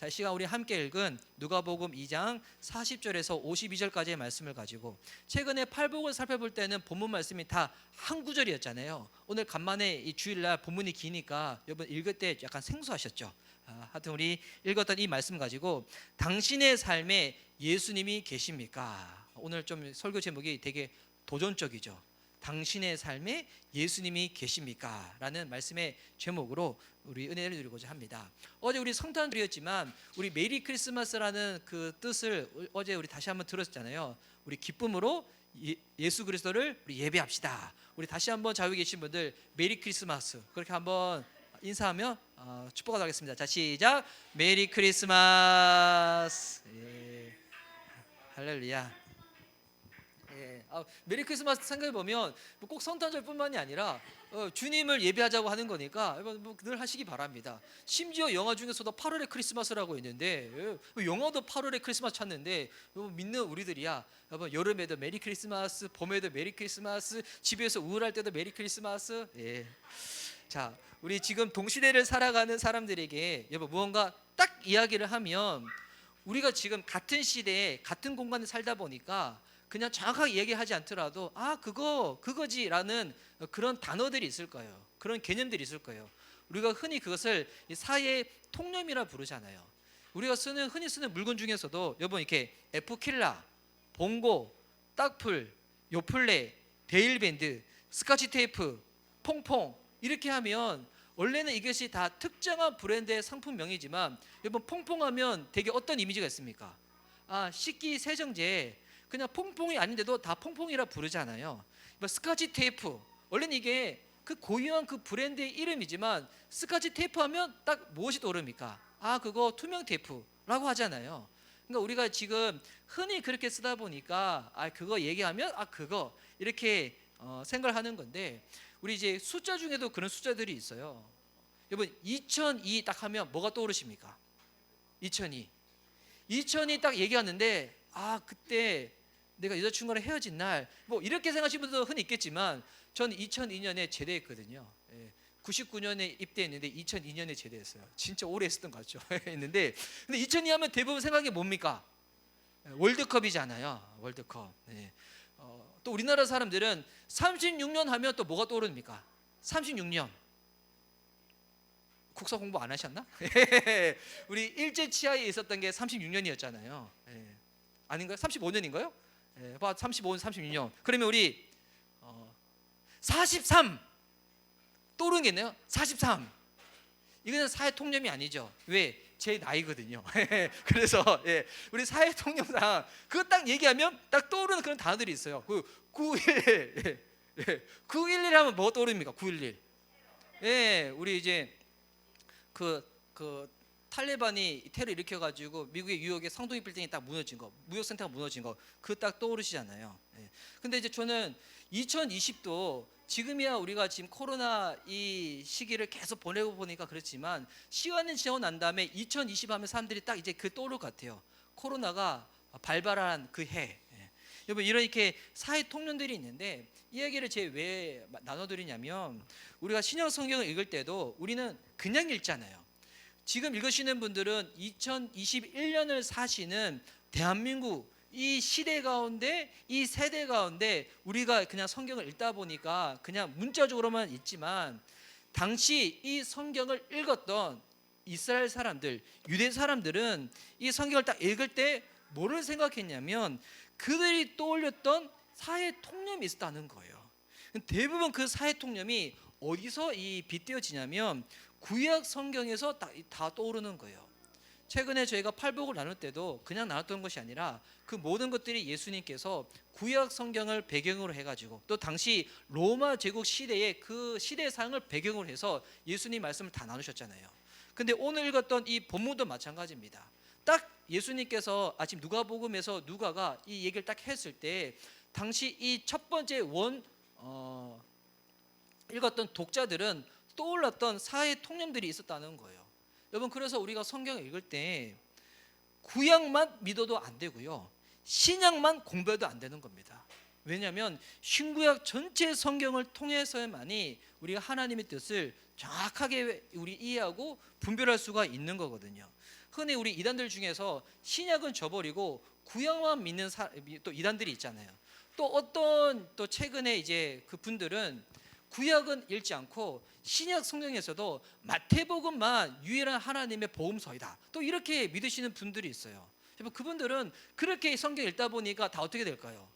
자, 이 시간 우리 함께 읽은 누가복음 2장 40절에서 52절까지의 말씀을 가지고 최근에 팔복을 살펴볼 때는 본문 말씀이 다 한 구절이었잖아요. 오늘 간만에 이 주일날 본문이 기니까 여러분 읽을 때 약간 생소하셨죠? 하여튼 우리 읽었던 이 말씀 가지고 당신의 삶에 예수님이 계십니까? 오늘 좀 설교 제목이 되게 도전적이죠. 당신의 삶에 예수님이 계십니까? 라는 말씀의 제목으로 우리 은혜를 드리고자 합니다. 어제 우리 성탄 드렸지만 우리 메리 크리스마스라는 그 뜻을 어제 우리 다시 한번 들었잖아요. 우리 기쁨으로 예수 그리스도를 우리 예배합시다. 우리 다시 한번 좌우에 계신 분들 메리 크리스마스 그렇게 한번 인사하며 축복하도록 하겠습니다. 자, 시작. 메리 크리스마스. 예. 할렐루야. 예. 메리 크리스마스 생각해보면 꼭 성탄절뿐만이 아니라 주님을 예배하자고 하는 거니까 늘 하시기 바랍니다. 심지어 영화 중에서도 8월의 크리스마스라고 있는데 영화도 8월의 크리스마스 찾는데 믿는 우리들이야 여름에도 메리 크리스마스, 봄에도 메리 크리스마스, 집에서 우울할 때도 메리 크리스마스. 예. 자, 우리 지금 동시대를 살아가는 사람들에게 여러분 무언가 딱 이야기를 하면 우리가 지금 같은 시대에 같은 공간에 살다 보니까 그냥 정확하게 얘기하지 않더라도 그거지라는 그런 단어들이 있을 거예요. 그런 개념들이 있을 거예요. 우리가 흔히 그것을 사회의 통념이라 부르잖아요. 우리가 흔히 쓰는 물건 중에서도 여러분 이렇게 에프킬라, 봉고, 딱풀, 요플레, 데일밴드, 스카치 테이프, 퐁퐁 이렇게 하면 원래는 이것이 다 특정한 브랜드의 상품명이지만 여러분 퐁퐁하면 되게 어떤 이미지가 있습니까? 식기세정제 그냥 퐁퐁이 아닌데도 다 퐁퐁이라 부르잖아요. 스카치 테이프 원래는 이게 그 고유한 그 브랜드의 이름이지만 스카치 테이프 하면 딱 무엇이 떠오릅니까? 그거 투명 테이프라고 하잖아요. 그러니까 우리가 지금 흔히 그렇게 쓰다 보니까 그거 얘기하면 그거 이렇게 생각을 하는 건데 우리 이제 숫자 중에도 그런 숫자들이 있어요. 여러분 2002 딱 하면 뭐가 떠오르십니까? 2002 딱 얘기하는데 그때 내가 여자친구랑 헤어진 날 뭐 이렇게 생각하시는 분도 흔히 있겠지만 저는 2002년에 제대했거든요. 99년에 입대했는데 2002년에 제대했어요. 진짜 오래 했었던 것 같죠. 했는데 근데 2002 하면 대부분 생각이 뭡니까? 월드컵이잖아요. 월드컵. 또 우리나라 사람들은 36년 하면 또 뭐가 떠오릅니까? 36년 국사 공부 안 하셨나? 우리 일제 치하에 있었던 게 36년이었잖아요. 아닌가요? 35년인가요? 35년, 36년. 그러면 우리 43 떠오르는 게 있나요? 43 이거는 사회 통념이 아니죠. 왜? 제 나이거든요. 그래서 우리 사회 통념상 그거 딱 얘기하면 딱 떠오르는 그런 단어들이 있어요. 911 911 하면 뭐 떠오릅니까? 911 우리 이제 그 탈레반이 테러 일으켜가지고 미국의 뉴욕의 성동이 빌딩이 딱 무너진 거, 무역센터가 무너진 거, 그 딱 떠오르시잖아요. 근데 이제 저는 2020도 지금이야 우리가 지금 코로나 이 시기를 계속 보내고 보니까 그렇지만 시간이 지나고 난 다음에 2020 하면 사람들이 딱 이제 그 떠오를 것 같아요. 코로나가 발발한 그 해. 여러분 이렇게 사회 통념들이 있는데 이 얘기를 제가 왜 나눠드리냐면 우리가 신약 성경을 읽을 때도 우리는 그냥 읽잖아요. 지금 읽으시는 분들은 2021년을 사시는 대한민국 이 시대 가운데 이 세대 가운데 우리가 그냥 성경을 읽다 보니까 그냥 문자적으로만 읽지만 당시 이 성경을 읽었던 이스라엘 사람들, 유대 사람들은 이 성경을 딱 읽을 때 뭐를 생각했냐면 그들이 떠올렸던 사회 통념이 있었다는 거예요. 대부분 그 사회 통념이 어디서 빗대어지냐면 구약 성경에서 다 떠오르는 거예요. 최근에 저희가 팔복을 나눌 때도 그냥 나눴던 것이 아니라 그 모든 것들이 예수님께서 구약 성경을 배경으로 해가지고 또 당시 로마 제국 시대의 그 시대의 상을 배경으로 해서 예수님 말씀을 다 나누셨잖아요. 근데 오늘 읽었던 이 본문도 마찬가지입니다. 딱 예수님께서 지금 누가복음에서 누가가 이 얘기를 딱 했을 때 당시 이 첫 번째 읽었던 독자들은 떠올랐던 사회 통념들이 있었다는 거예요. 여러분 그래서 우리가 성경을 읽을 때 구약만 믿어도 안 되고요. 신약만 공부해도 안 되는 겁니다. 왜냐하면 신구약 전체 성경을 통해서만이 우리가 하나님의 뜻을 정확하게 우리 이해하고 분별할 수가 있는 거거든요. 흔히 우리 이단들 중에서 신약은 저버리고 구약만 믿는 또 이단들이 있잖아요. 또 어떤 또 최근에 이제 그 분들은 구약은 읽지 않고 신약 성경에서도 마태복음만 유일한 하나님의 복음서이다, 또 이렇게 믿으시는 분들이 있어요. 그분들은 그렇게 성경 읽다 보니까 다 어떻게 될까요?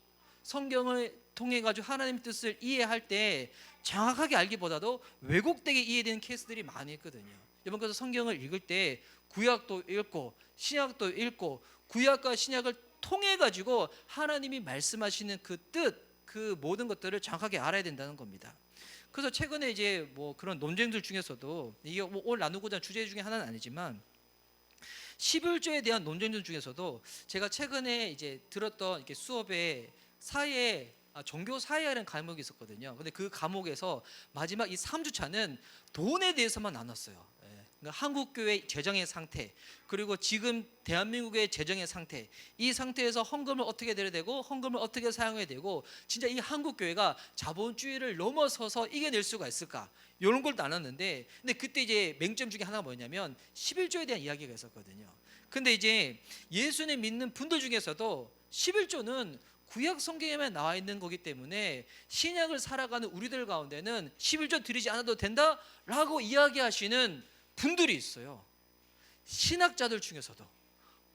성경을 통해 가지고 하나님 뜻을 이해할 때 정확하게 알기보다도 왜곡되게 이해되는 케이스들이 많이 있거든요. 여러분, 그래서 성경을 읽을 때 구약도 읽고 신약도 읽고 구약과 신약을 통해 가지고 하나님이 말씀하시는 그 뜻, 그 모든 것들을 정확하게 알아야 된다는 겁니다. 그래서 최근에 이제 뭐 그런 논쟁들 중에서도, 이게 뭐 오늘 나누고자 하는 주제 중에 하나는 아니지만 11조에 대한 논쟁들 중에서도 제가 최근에 이제 들었던 이렇게 수업에 종교 사회라는 과목이 있었거든요. 근데 그 과목에서 마지막 이 3주차는 돈에 대해서만 나눴어요. 그러니까 한국 교회 재정의 상태, 그리고 지금 대한민국의 재정의 상태, 이 상태에서 헌금을 어떻게 드려야 되고 헌금을 어떻게 사용해야 되고, 진짜 이 한국 교회가 자본주의를 넘어서서 이겨낼 수가 있을까, 이런 걸 나눴는데, 근데 그때 이제 맹점 중에 하나가 뭐냐면 11조에 대한 이야기가 있었거든요. 근데 이제 예수님 믿는 분들 중에서도 11조는 구약 성경에만 나와 있는 거기 때문에 신약을 살아가는 우리들 가운데는 11조 드리지 않아도 된다라고 이야기하시는 분들이 있어요. 신학자들 중에서도,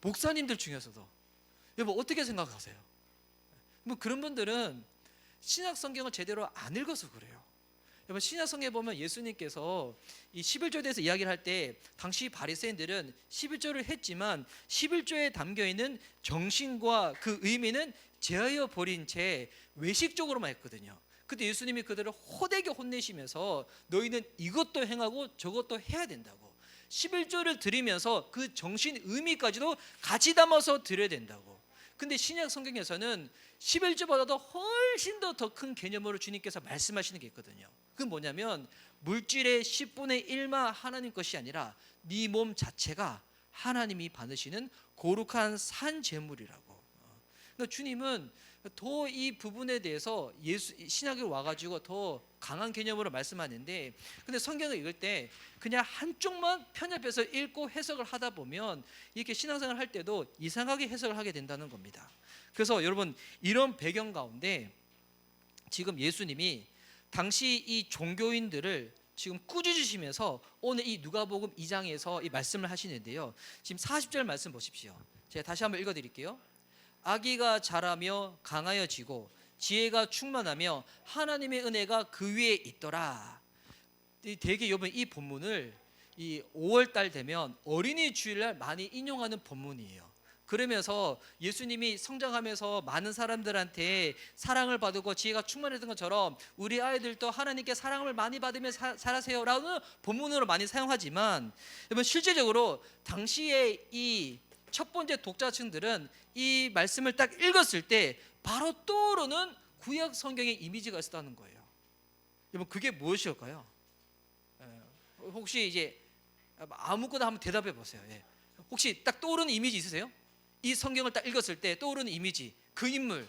목사님들 중에서도. 여러분, 어떻게 생각하세요? 뭐 그런 분들은 신약 성경을 제대로 안 읽어서 그래요. 여러분, 신약 성경에 보면 예수님께서 이 11조에 대해서 이야기를 할 때 당시 바리새인들은 11조를 했지만 11조에 담겨 있는 정신과 그 의미는 제하여 버린 채 외식적으로만 했거든요. 그때 예수님이 그들을 호되게 혼내시면서 너희는 이것도 행하고 저것도 해야 된다고, 11조를 드리면서 그 정신 의미까지도 같이 담아서 드려야 된다고. 근데 신약 성경에서는 11조보다도 훨씬 더 큰 개념으로 주님께서 말씀하시는 게 있거든요. 그건 뭐냐면 물질의 10분의 1만 하나님 것이 아니라 네 몸 자체가 하나님이 받으시는 거룩한 산 제물이라고. 그러니까 주님은 더 이 부분에 대해서 신약에 와가지고 더 강한 개념으로 말씀하는데, 근데 성경을 읽을 때 그냥 한쪽만 편협해서 읽고 해석을 하다 보면 이렇게 신앙생활을 할 때도 이상하게 해석을 하게 된다는 겁니다. 그래서 여러분, 이런 배경 가운데 지금 예수님이 당시 이 종교인들을 지금 꾸짖으시면서 오늘 이 누가복음 2장에서 이 말씀을 하시는데요. 지금 40절 말씀 보십시오. 제가 다시 한번 읽어드릴게요. 아기가 자라며 강하여지고 지혜가 충만하며 하나님의 은혜가 그 위에 있더라. 되게 여러분, 이 본문을 이 5월달 되면 어린이 주일날 많이 인용하는 본문이에요. 그러면서 예수님이 성장하면서 많은 사람들한테 사랑을 받고 지혜가 충만했던 것처럼 우리 아이들도 하나님께 사랑을 많이 받으며 자라세요 라는 본문으로 많이 사용하지만, 여러분 실제적으로 당시에 이 첫 번째 독자층들은 이 말씀을 딱 읽었을 때 바로 떠오르는 구약 성경의 이미지가 있었다는 거예요. 여러분, 그게 무엇일까요? 혹시 이제 아무거나 한번 대답해 보세요. 혹시 딱 떠오르는 이미지 있으세요? 이 성경을 딱 읽었을 때 떠오르는 이미지, 그 인물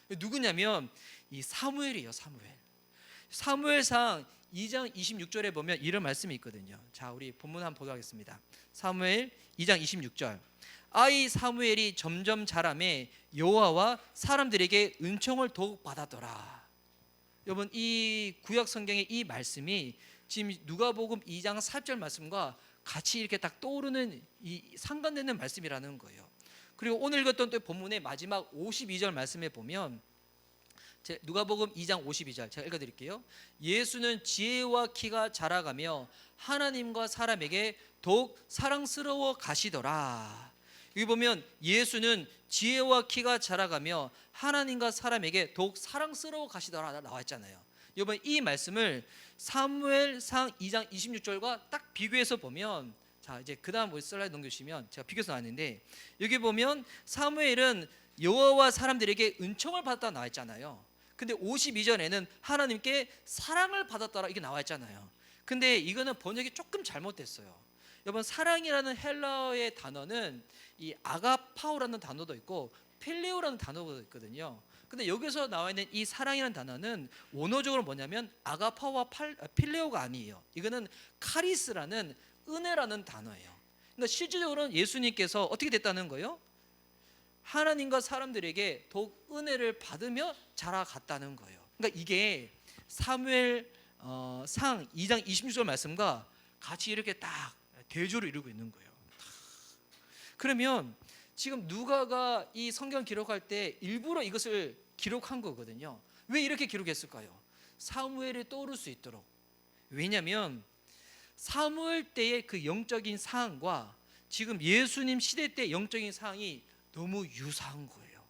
누구냐면 이 사무엘이에요. 사무엘상 2장 26절에 보면 이런 말씀이 있거든요. 자, 우리 본문 한번 보도록 하겠습니다. 사무엘 2장 26절. 아이 사무엘이 점점 자라매 여호와와 사람들에게 은총을 더욱 받았더라. 여러분, 이 구약 성경의 이 말씀이 지금 누가복음 2장 4절 말씀과 같이 이렇게 딱 떠오르는 이 상관되는 말씀이라는 거예요. 그리고 오늘 읽었던 또 본문의 마지막 52절 말씀에 보면 누가복음 2장 52절 제가 읽어드릴게요. 예수는 지혜와 키가 자라가며 하나님과 사람에게 더욱 사랑스러워 가시더라. 여기 보면 예수는 지혜와 키가 자라가며 하나님과 사람에게 더욱 사랑스러워 가시더라 나와 있잖아요. 여러분, 이 말씀을 사무엘상 2장 26절과 딱 비교해서 보면, 자 이제 그 다음 슬라이드 넘겨주시면 제가 비교해서 나왔는데, 여기 보면 사무엘은 여호와와 사람들에게 은총을 받았다 나와 있잖아요. 근데 52절에는 하나님께 사랑을 받았다라 이게 나와 있잖아요. 근데 이거는 번역이 조금 잘못됐어요. 여러분, 사랑이라는 헬라어의 단어는 이 아가파오라는 단어도 있고 필레오라는 단어도 있거든요. 근데 여기서 나와 있는 이 사랑이라는 단어는 원어적으로 뭐냐면 아가파오와 필레오가 아니에요. 이거는 카리스라는 은혜라는 단어예요. 그러니까 실질적으로는 예수님께서 어떻게 됐다는 거예요? 하나님과 사람들에게 더욱 은혜를 받으며 자라갔다는 거예요. 그러니까 이게 사무엘 상 2장 26절 말씀과 같이 이렇게 딱 대조를 이루고 있는 거예요. 그러면 지금 누가가 이 성경 기록할 때 일부러 이것을 기록한 거거든요. 왜 이렇게 기록했을까요? 사무엘이 떠오를 수 있도록. 왜냐하면 사무엘 때의 그 영적인 상황과 지금 예수님 시대 때 영적인 상황이 너무 유사한 거예요.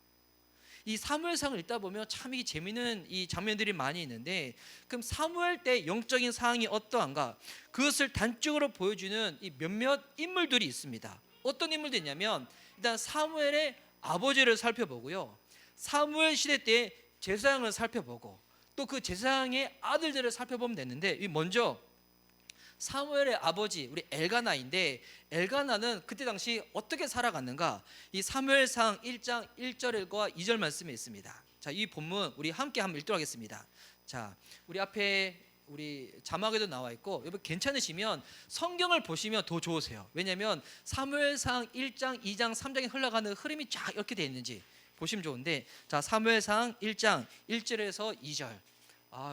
이 사무엘상을 읽다 보면 참 이게 재미있는 이 장면들이 많이 있는데, 그럼 사무엘 때 영적인 상황이 어떠한가? 그것을 단적으로 보여주는 이 몇몇 인물들이 있습니다. 어떤 인물들이 있냐면, 일단 사무엘의 아버지를 살펴보고요, 사무엘 시대 때 제사장을 살펴보고, 또 그 제사장의 아들들을 살펴보면 되는데, 먼저 사무엘의 아버지 우리 엘가나인데, 엘가나는 그때 당시 어떻게 살아갔는가? 이 사무엘상 1장 1절과 2절 말씀에 있습니다. 자, 이 본문 우리 함께 한번 읽도록 하겠습니다. 자, 우리 앞에 우리 자막에도 나와 있고, 여러분 괜찮으시면 성경을 보시면 더 좋으세요. 왜냐하면 사무엘상 1장, 2장, 3장에 흘러가는 흐름이 쫙 이렇게 되어 있는지 보시면 좋은데, 자, 사무엘상 1장 1절에서 2절.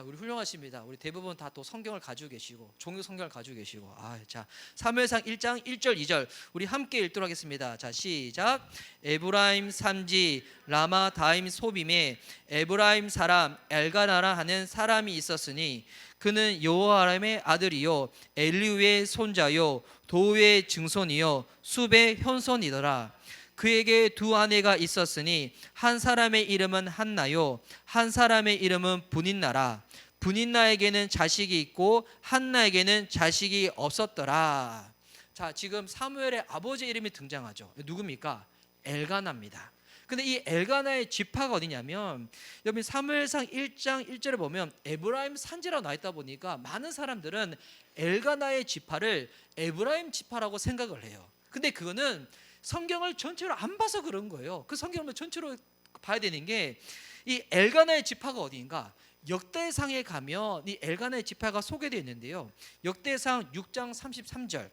우리 훌륭하십니다. 우리 대부분 다 또 성경을 가지고 계시고 종교 성경을 가지고 계시고. 자, 사무엘상 1장 1절 2절 우리 함께 읽도록 하겠습니다. 자, 시작. 에브라임 산지 라마 다임 소빔에 에브라임 사람 엘가나라 하는 사람이 있었으니 그는 여호와람의 아들이요 엘리우의 손자요 도의 증손이요 숲의 현손이더라. 그에게 두 아내가 있었으니 한 사람의 이름은 한나요 한 사람의 이름은 분인나라. 분인나에게는 자식이 있고 한나에게는 자식이 없었더라. 자, 지금 사무엘의 아버지 이름이 등장하죠. 누굽니까? 엘가나입니다. 근데 이 엘가나의 지파가 어디냐면, 여기 사무엘상 1장 1절에 보면 에브라임 산지라고 나와 있다 보니까 많은 사람들은 엘가나의 지파를 에브라임 지파라고 생각을 해요. 근데 그거는 성경을 전체로 안 봐서 그런 거예요. 그 성경을 전체로 봐야 되는 게, 이 엘가나의 지파가 어디인가? 역대상에 가면 이 엘가나의 지파가 소개되어 있는데요, 역대상 6장 33절.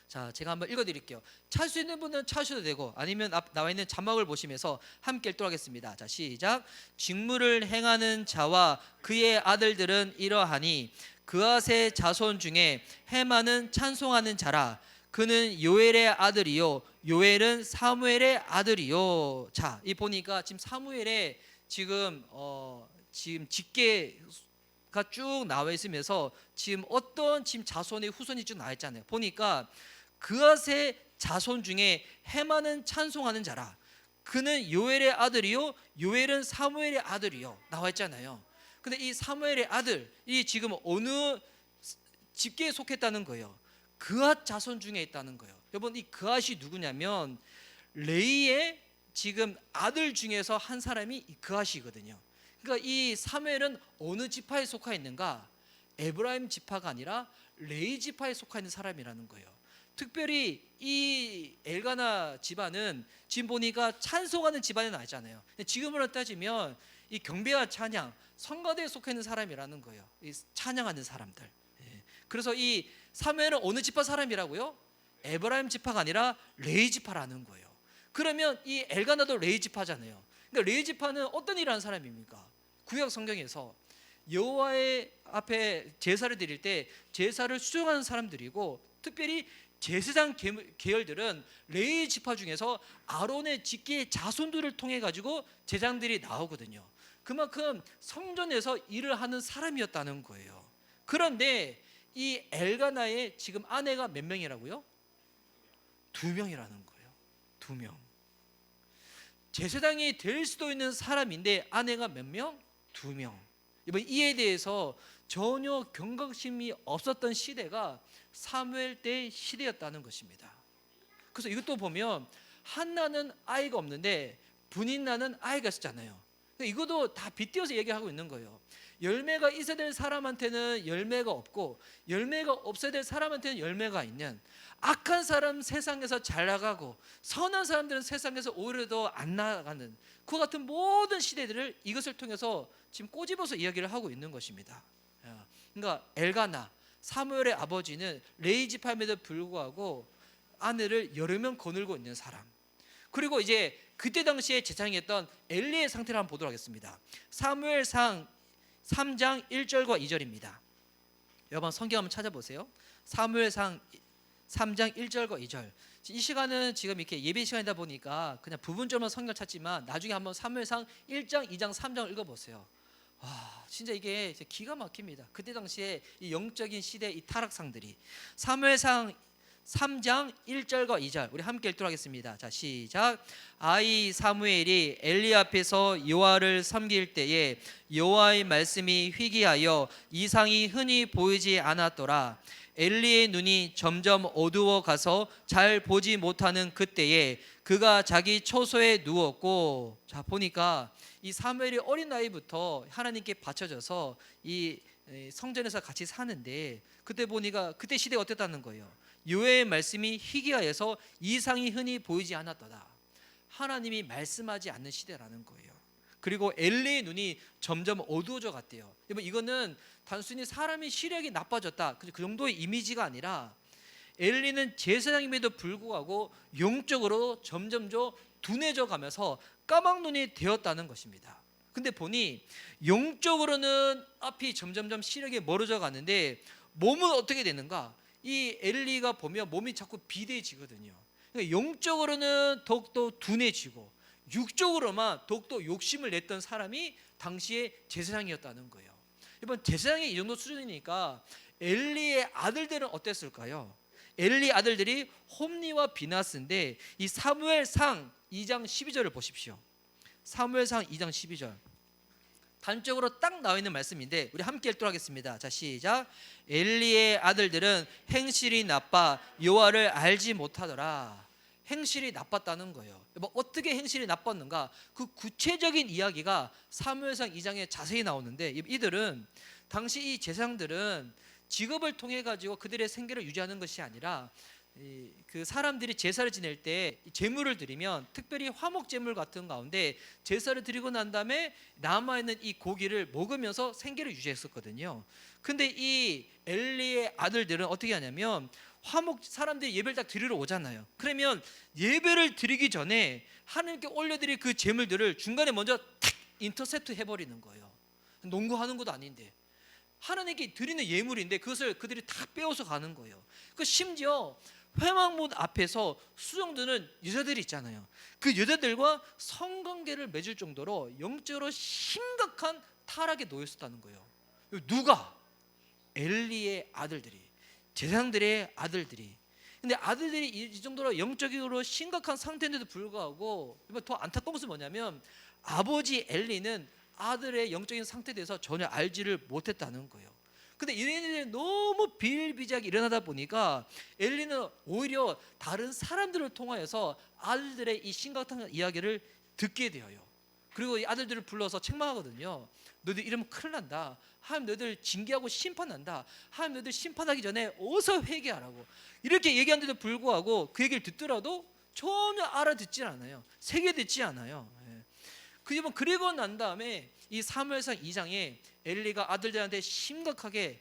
자, 제가 한번 읽어드릴게요. 찾을 수 있는 분은 찾으셔도 되고, 아니면 나와 있는 자막을 보시면서 함께 읽도록 하겠습니다. 자, 시작. 직무를 행하는 자와 그의 아들들은 이러하니 그앗의 자손 중에 헤만은 찬송하는 자라. 그는 요엘의 아들이요 요엘은 사무엘의 아들이요. 자, 이 보니까 지금 사무엘의 지금 직계가 쭉 나와 있으면서 지금 어떤 지금 자손의 후손이 쭉 나와 있잖아요. 보니까 그앗의 자손 중에 헤만은 찬송하는 자라. 그는 요엘의 아들이요 요엘은 사무엘의 아들이요 나와 있잖아요. 근데 이 사무엘의 아들이 지금 어느 직계에 속했다는 거예요? 그앗 자손 중에 있다는 거예요. 여러분, 이 그앗이 누구냐면 레이의 지금 아들 중에서 한 사람이 이 그앗이거든요. 그러니까 이 사무엘은 어느 지파에 속해 있는가? 에브라임 지파가 아니라 레이 지파에 속해 있는 사람이라는 거예요. 특별히 이 엘가나 집안은 지금 보니까 찬송하는 집안은 아니잖아요. 지금으로 따지면 이 경배와 찬양, 성가대에 속해 있는 사람이라는 거예요. 이 찬양하는 사람들. 그래서 이 사무엘은 어느 지파 사람이라고요? 에브라임 지파가 아니라 레이 지파라는 거예요. 그러면 이 엘가나도 레이 지파잖아요. 그러니까 레이 지파는 어떤 일을 하는 사람입니까? 구약 성경에서 여호와의 앞에 제사를 드릴 때 제사를 수정하는 사람들이고, 특별히 제사장 계열들은 레이 지파 중에서 아론의 직계의 자손들을 통해 가지고 제장들이 나오거든요. 그만큼 성전에서 일을 하는 사람이었다는 거예요. 그런데 이 엘가나의 지금 아내가 몇 명이라고요? 2명이라는 거예요. 2명. 제사장이 될 수도 있는 사람인데 아내가 몇 명? 2명. 이번 이에 대해서 전혀 경각심이 없었던 시대가 사무엘 때의 시대였다는 것입니다. 그래서 이것도 보면 한나는 아이가 없는데 분인나는 아이가 있었잖아요. 이것도 다 빗대어서 얘기하고 있는 거예요. 열매가 있어야 될 사람한테는 열매가 없고, 열매가 없어야 될 사람한테는 열매가 있는, 악한 사람 세상에서 잘 나가고 선한 사람들은 세상에서 오히려 더 안 나가는, 그 같은 모든 시대들을 이것을 통해서 지금 꼬집어서 이야기를 하고 있는 것입니다. 그러니까 엘가나 사무엘의 아버지는 레이 지파임에도 불구하고 아내를 여러 명 거느리고 있는 사람. 그리고 이제 그때 당시에 제사장이었던 엘리의 상태를 한번 보도록 하겠습니다. 사무엘상 3장 1절과 2절입니다. 여러분 성경 한번 찾아보세요. 사무엘상 3장 1절과 2절. 이 시간은 지금 이렇게 예배 시간이다 보니까 그냥 부분적으로 성경을 찾지만 나중에 한번 사무엘상 1장, 2장, 3장을 읽어보세요. 와, 진짜 이게 기가 막힙니다. 그때 당시에 이 영적인 시대 이 타락상들이. 사무엘상 3장 1절과 2절 우리 함께 읽도록 하겠습니다. 자, 시작. 아이 사무엘이 엘리 앞에서 여호와를 섬길 때에 여호와의 말씀이 희귀하여 이상이 흔히 보이지 않았더라. 엘리의 눈이 점점 어두워 가서 잘 보지 못하는 그때에 그가 자기 초소에 누웠고, 자 보니까 이 사무엘이 어린 나이부터 하나님께 바쳐져서 이 성전에서 같이 사는데 그때 보니까 그때 시대가 어땠다는 거예요. 여호와의 말씀이 희귀하여서 이상이 흔히 보이지 않았더라. 하나님이 말씀하지 않는 시대라는 거예요. 그리고 엘리의 눈이 점점 어두워져 갔대요. 이거는 단순히 사람의 시력이 나빠졌다 그 정도의 이미지가 아니라 엘리는 제사장임에도 불구하고 영적으로 점점점 둔해져 가면서 까막눈이 되었다는 것입니다. 근데 보니 영적으로는 앞이 점점점 시력이 멀어져 가는데 몸은 어떻게 되는가? 이 엘리가 보면 몸이 자꾸 비대해지거든요. 그러니까 영적으로는 더욱더 둔해지고 육적으로만 더욱더 욕심을 냈던 사람이 당시에 제사장이었다는 거예요. 이번 제사장이 이 정도 수준이니까 엘리의 아들들은 어땠을까요? 엘리 아들들이 홈니와 비나스인데 이 사무엘상 2장 12절을 보십시오. 사무엘상 2장 12절 단적으로 딱 나와 있는 말씀인데 우리 함께 읽도록 하겠습니다. 자, 시작. 엘리의 아들들은 행실이 나빠 여호와를 알지 못하더라. 행실이 나빴다는 거예요. 어떻게 행실이 나빴는가? 그 구체적인 이야기가 사무엘상 2장에 자세히 나오는데 이들은 당시 이 제사장들은 직업을 통해 가지고 그들의 생계를 유지하는 것이 아니라 그 사람들이 제사를 지낼 때 제물을 드리면 특별히 화목 제물 같은 가운데 제사를 드리고 난 다음에 남아있는 이 고기를 먹으면서 생계를 유지했었거든요. 근데 이 엘리의 아들들은 어떻게 하냐면 화목 사람들이 예배를 딱 드리러 오잖아요. 그러면 예배를 드리기 전에 하나님께 올려드릴 그 제물들을 중간에 먼저 탁 인터셉트 해버리는 거예요. 농구하는 것도 아닌데 하나님께 드리는 예물인데 그것을 그들이 다 빼앗아 가는 거예요. 그 심지어 회막문 앞에서 수정드는 여자들이 있잖아요. 그 여자들과 성관계를 맺을 정도로 영적으로 심각한 타락에 놓였었다는 거예요. 누가? 엘리의 아들들이, 제사장들의 아들들이. 근데 아들들이 이 정도로 영적으로 심각한 상태인데도 불구하고 더 안타까운 것은 뭐냐면 아버지 엘리는 아들의 영적인 상태에 대해서 전혀 알지를 못했다는 거예요. 근데 이런 일이 너무 비일비재하게 일어나다 보니까 엘리는 오히려 다른 사람들을 통하여서 아들들의 이 심각한 이야기를 듣게 되어요. 그리고 이 아들들을 불러서 책망하거든요. 너희들 이러면 큰일 난다. 하나님 너희들 징계하고 심판한다. 하나님 너희들 심판하기 전에 어서 회개하라고 이렇게 얘기하는데도 불구하고 그 얘기를 듣더라도 전혀 알아듣지 않아요. 새겨듣지 않아요. 그리고 난 다음에 이 사무엘상 2장에 엘리가 아들들한테 심각하게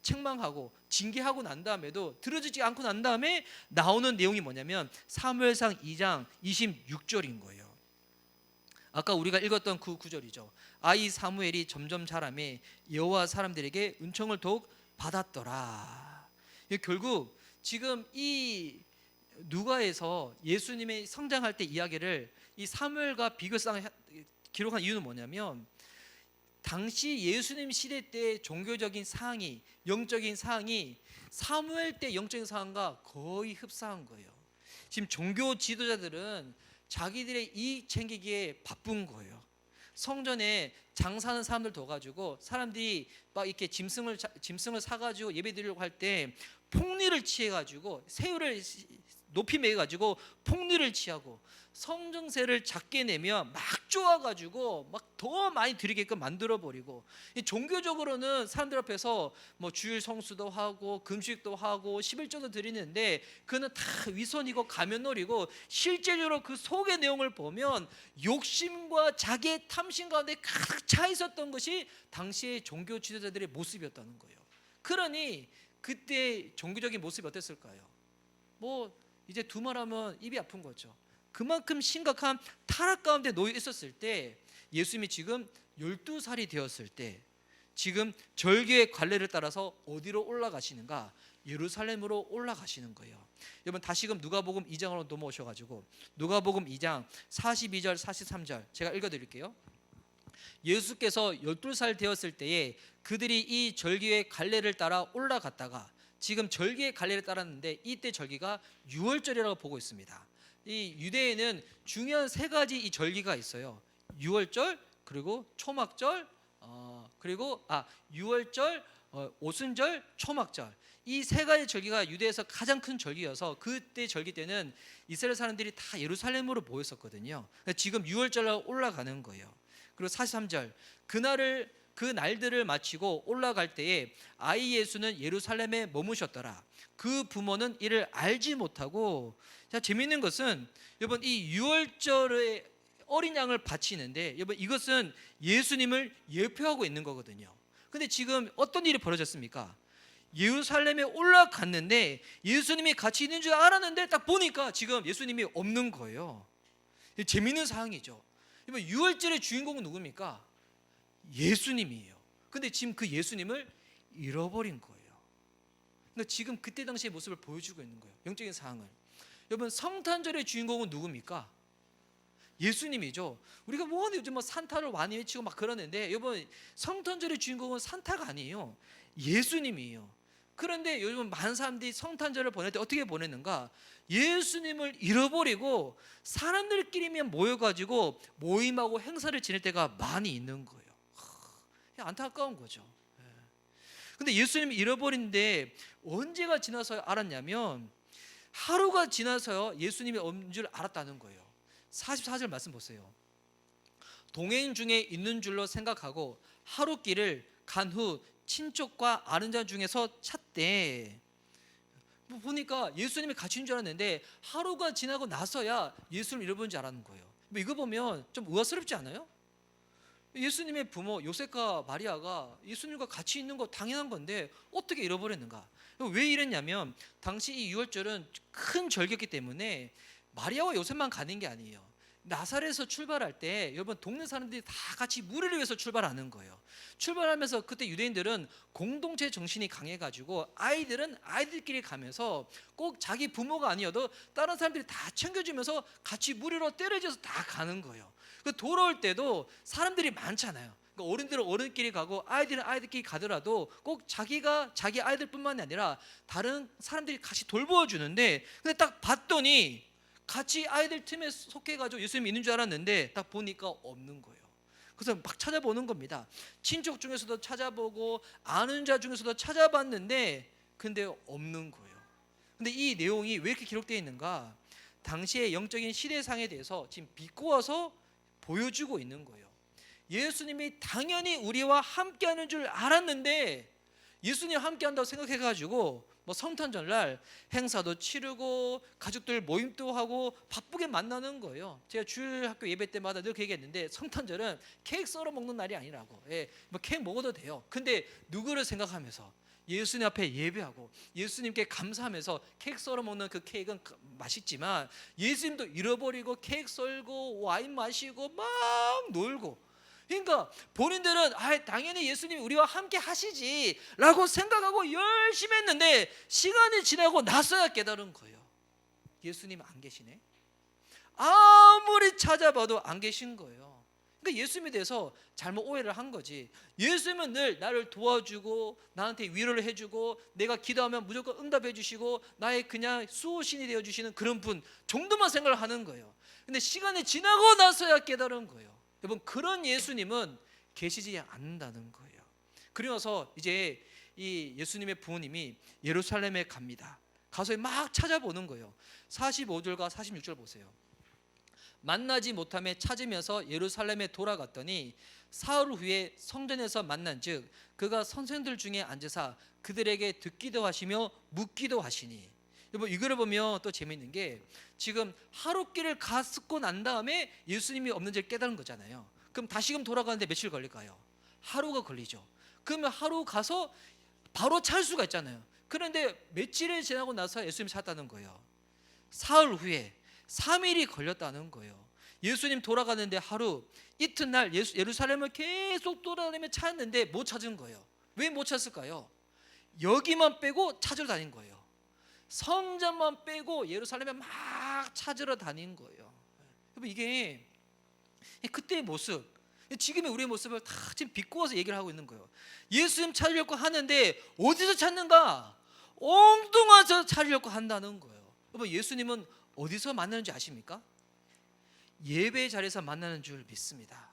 책망하고 징계하고 난 다음에도 들어주지 않고 난 다음에 나오는 내용이 뭐냐면 사무엘상 2장 26절인 거예요. 아까 우리가 읽었던 그 구절이죠. 아이 사무엘이 점점 자라매 여호와 사람들에게 은총을 더욱 받았더라. 결국 지금 이 누가에서 예수님의 성장할 때 이야기를 이 사무엘과 비교상 기록한 이유는 뭐냐면 당시 예수님 시대 때 종교적인 사항이 영적인 사항이 사무엘 때 영적인 사항과 거의 흡사한 거예요. 지금 종교 지도자들은 자기들의 이익 챙기기에 바쁜 거예요. 성전에 장사하는 사람들 둬가지고 사람들이 막 이렇게 짐승을 사가지고 예배드리려고 할 때 폭리를 취해가지고 새우를 높이 매가지고 폭리를 취하고 성정세를 작게 내면 막 좋아가지고 막 더 많이 드리게끔 만들어버리고 종교적으로는 사람들 앞에서 뭐 주일 성수도 하고 금식도 하고 11조도 드리는데 그는 다 위선이고 가면놀이고 실제적으로 그 속의 내용을 보면 욕심과 자기의 탐심 가운데 가득 차 있었던 것이 당시의 종교 지도자들의 모습이었다는 거예요. 그러니 그때 종교적인 모습이 어땠을까요? 뭐 이제 두말하면 입이 아픈 거죠. 그만큼 심각한 타락 가운데 놓여 있었을 때 예수님이 지금 12살이 되었을 때 지금 절기의 관례를 따라서 어디로 올라가시는가? 예루살렘으로 올라가시는 거예요. 여러분 다시금 누가복음 2장으로 넘어오셔가지고 누가복음 2장 42절 43절 제가 읽어드릴게요. 예수께서 12살 되었을 때에 그들이 이 절기의 관례를 따라 올라갔다가 지금 절기의 관례를 따랐는데 이때 절기가 유월절이라고 보고 있습니다. 이 유대에는 중요한 세 가지 이 절기가 있어요. 유월절 그리고 초막절 그리고 유월절 오순절 초막절 이 세 가지 절기가 유대에서 가장 큰 절기여서 그때 절기 때는 이스라엘 사람들이 다 예루살렘으로 모였었거든요. 지금 유월절로 올라가는 거예요. 그리고 43절 그 날들을 마치고 올라갈 때에 아이 예수는 예루살렘에 머무셨더라. 그 부모는 이를 알지 못하고 자 재미있는 것은 여러분 이 유월절에 어린 양을 바치는데 여러분 이것은 예수님을 예표하고 있는 거거든요. 근데 지금 어떤 일이 벌어졌습니까? 예루살렘에 올라갔는데 예수님이 같이 있는 줄 알았는데 딱 보니까 지금 예수님이 없는 거예요. 재미있는 사항이죠. 여러분 유월절의 주인공은 누굽니까? 예수님이에요. 근데 지금 그 예수님을 잃어버린 거예요. 그러니까 지금 그때 당시의 모습을 보여주고 있는 거예요. 영적인 상황을. 여러분 성탄절의 주인공은 누굽니까? 예수님이죠. 우리가 요즘 산타를 많이 외치고 막 그러는데 여러분 성탄절의 주인공은 산타가 아니에요. 예수님이에요. 그런데 요즘 많은 사람들이 성탄절을 보낼 때 어떻게 보내는가? 예수님을 잃어버리고 사람들끼리만 모여가지고 모임하고 행사를 지낼 때가 많이 있는 거예요. 안타까운 거죠. 근데 예수님을 잃어버린데 언제가 지나서 알았냐면 하루가 지나서요 예수님이 없는 줄 알았다는 거예요. 44절 말씀 보세요. 동행 중에 있는 줄로 생각하고 하루길을 간 후 친족과 아는 자 중에서 찾되 보니까 예수님이 같이 있는 줄 알았는데 하루가 지나고 나서야 예수님을 잃어버린 줄 알았는 거예요. 이거 보면 좀 의아스럽지 않아요? 예수님의 부모 요셉과 마리아가 예수님과 같이 있는 거 당연한 건데 어떻게 잃어버렸는가? 왜 이랬냐면 당시 이 유월절은 큰 절기였기 때문에 마리아와 요셉만 가는 게 아니에요. 나사렛에서 출발할 때 여러분 동네 사람들이 다 같이 무리를 위해서 출발하는 거예요. 출발하면서 그때 유대인들은 공동체 정신이 강해가지고 아이들은 아이들끼리 가면서 꼭 자기 부모가 아니어도 다른 사람들이 다 챙겨주면서 같이 무리로 때려져서 다 가는 거예요. 돌아올 때도 사람들이 많잖아요. 어른들은 어른끼리 가고 아이들은 아이들끼리 가더라도 꼭 자기가 자기 아이들뿐만이 아니라 다른 사람들이 같이 돌보아 주는데 근데 딱 봤더니 같이 아이들 틈에 속해가지고 예수님이 있는 줄 알았는데 딱 보니까 없는 거예요. 그래서 막 찾아보는 겁니다. 친족 중에서도 찾아보고 아는 자 중에서도 찾아봤는데 근데 없는 거예요. 근데 이 내용이 왜 이렇게 기록되어 있는가? 당시의 영적인 시대상에 대해서 지금 비꼬아서 보여주고 있는 거예요. 예수님이 당연히 우리와 함께하는 줄 알았는데 예수님 함께한다고 생각해가지고 성탄절날 행사도 치르고 가족들 모임도 하고 바쁘게 만나는 거예요. 제가 주일 학교 예배 때마다 늘 그 얘기했는데 성탄절은 케이크 썰어 먹는 날이 아니라고. 케이크 먹어도 돼요. 근데 누구를 생각하면서 예수님 앞에 예배하고 예수님께 감사하면서 케이크 썰어 먹는 그 케이크는 맛있지만 예수님도 잃어버리고 케이크 썰고 와인 마시고 막 놀고 그러니까 본인들은 당연히 예수님이 우리와 함께 하시지 라고 생각하고 열심히 했는데 시간이 지나고 나서야 깨달은 거예요. 예수님 안 계시네. 아무리 찾아봐도 안 계신 거예요. 그러니까 예수님에 대해서 잘못 오해를 한 거지. 예수님은 늘 나를 도와주고 나한테 위로를 해주고 내가 기도하면 무조건 응답해 주시고 나의 그냥 수호신이 되어주시는 그런 분 정도만 생각을 하는 거예요. 근데 시간이 지나고 나서야 깨달은 거예요. 여러분 그런 예수님은 계시지 않는다는 거예요. 그러면서 이제 이 예수님의 부모님이 예루살렘에 갑니다. 가서 막 찾아보는 거예요. 45절과 46절 보세요. 만나지 못함에 찾으면서 예루살렘에 돌아갔더니 사흘 후에 성전에서 만난즉 그가 선생들 중에 앉으사 그들에게 듣기도 하시며 묻기도 하시니. 여러분 이거를 보면 또 재미있는 게 지금 하루길을 갔고 난 다음에 예수님이 없는지를 깨달은 거잖아요. 그럼 다시금 돌아가는데 며칠 걸릴까요? 하루가 걸리죠. 그러면 하루 가서 바로 찾을 수가 있잖아요. 그런데 며칠이 지나고 나서 예수님이 찾았다는 거예요. 사흘 후에 3일이 걸렸다는 거예요. 예수님 돌아가는데 하루 이튿날 예루살렘을 계속 돌아다니며 찾았는데 못 찾은 거예요. 왜 못 찾았을까요? 여기만 빼고 찾으러 다닌 거예요. 성전만 빼고 예루살렘에 막 찾으러 다닌 거예요. 여러분, 이게 그때의 모습, 지금의 우리의 모습을 다 지금 비꼬아서 얘기를 하고 있는 거예요. 예수님 찾으려고 하는데 어디서 찾는가? 엉뚱해서 찾으려고 한다는 거예요. 여러분, 예수님은 어디서 만나는지 아십니까? 예배 자리에서 만나는 줄 믿습니다.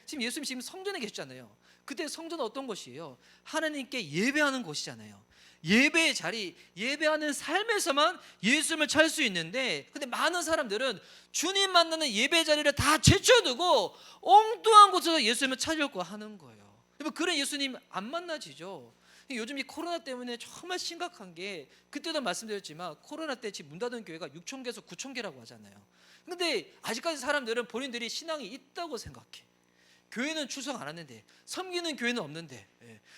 지금 예수님 지금 성전에 계시잖아요. 그때 성전은 어떤 곳이에요? 하나님께 예배하는 곳이잖아요. 예배의 자리, 예배하는 삶에서만 예수님을 찾을 수 있는데, 근데 많은 사람들은 주님 만나는 예배 자리를 다 제쳐두고 엉뚱한 곳에서 예수님을 찾으려고 하는 거예요. 여러분, 그런 예수님 안 만나지죠. 요즘 이 코로나 때문에 정말 심각한 게, 그때도 말씀드렸지만 코로나 때 지금 문 닫은 교회가 6,000개에서 9,000개라고 하잖아요. 근데 아직까지 사람들은 본인들이 신앙이 있다고 생각해. 교회는 출석 안 하는데, 섬기는 교회는 없는데,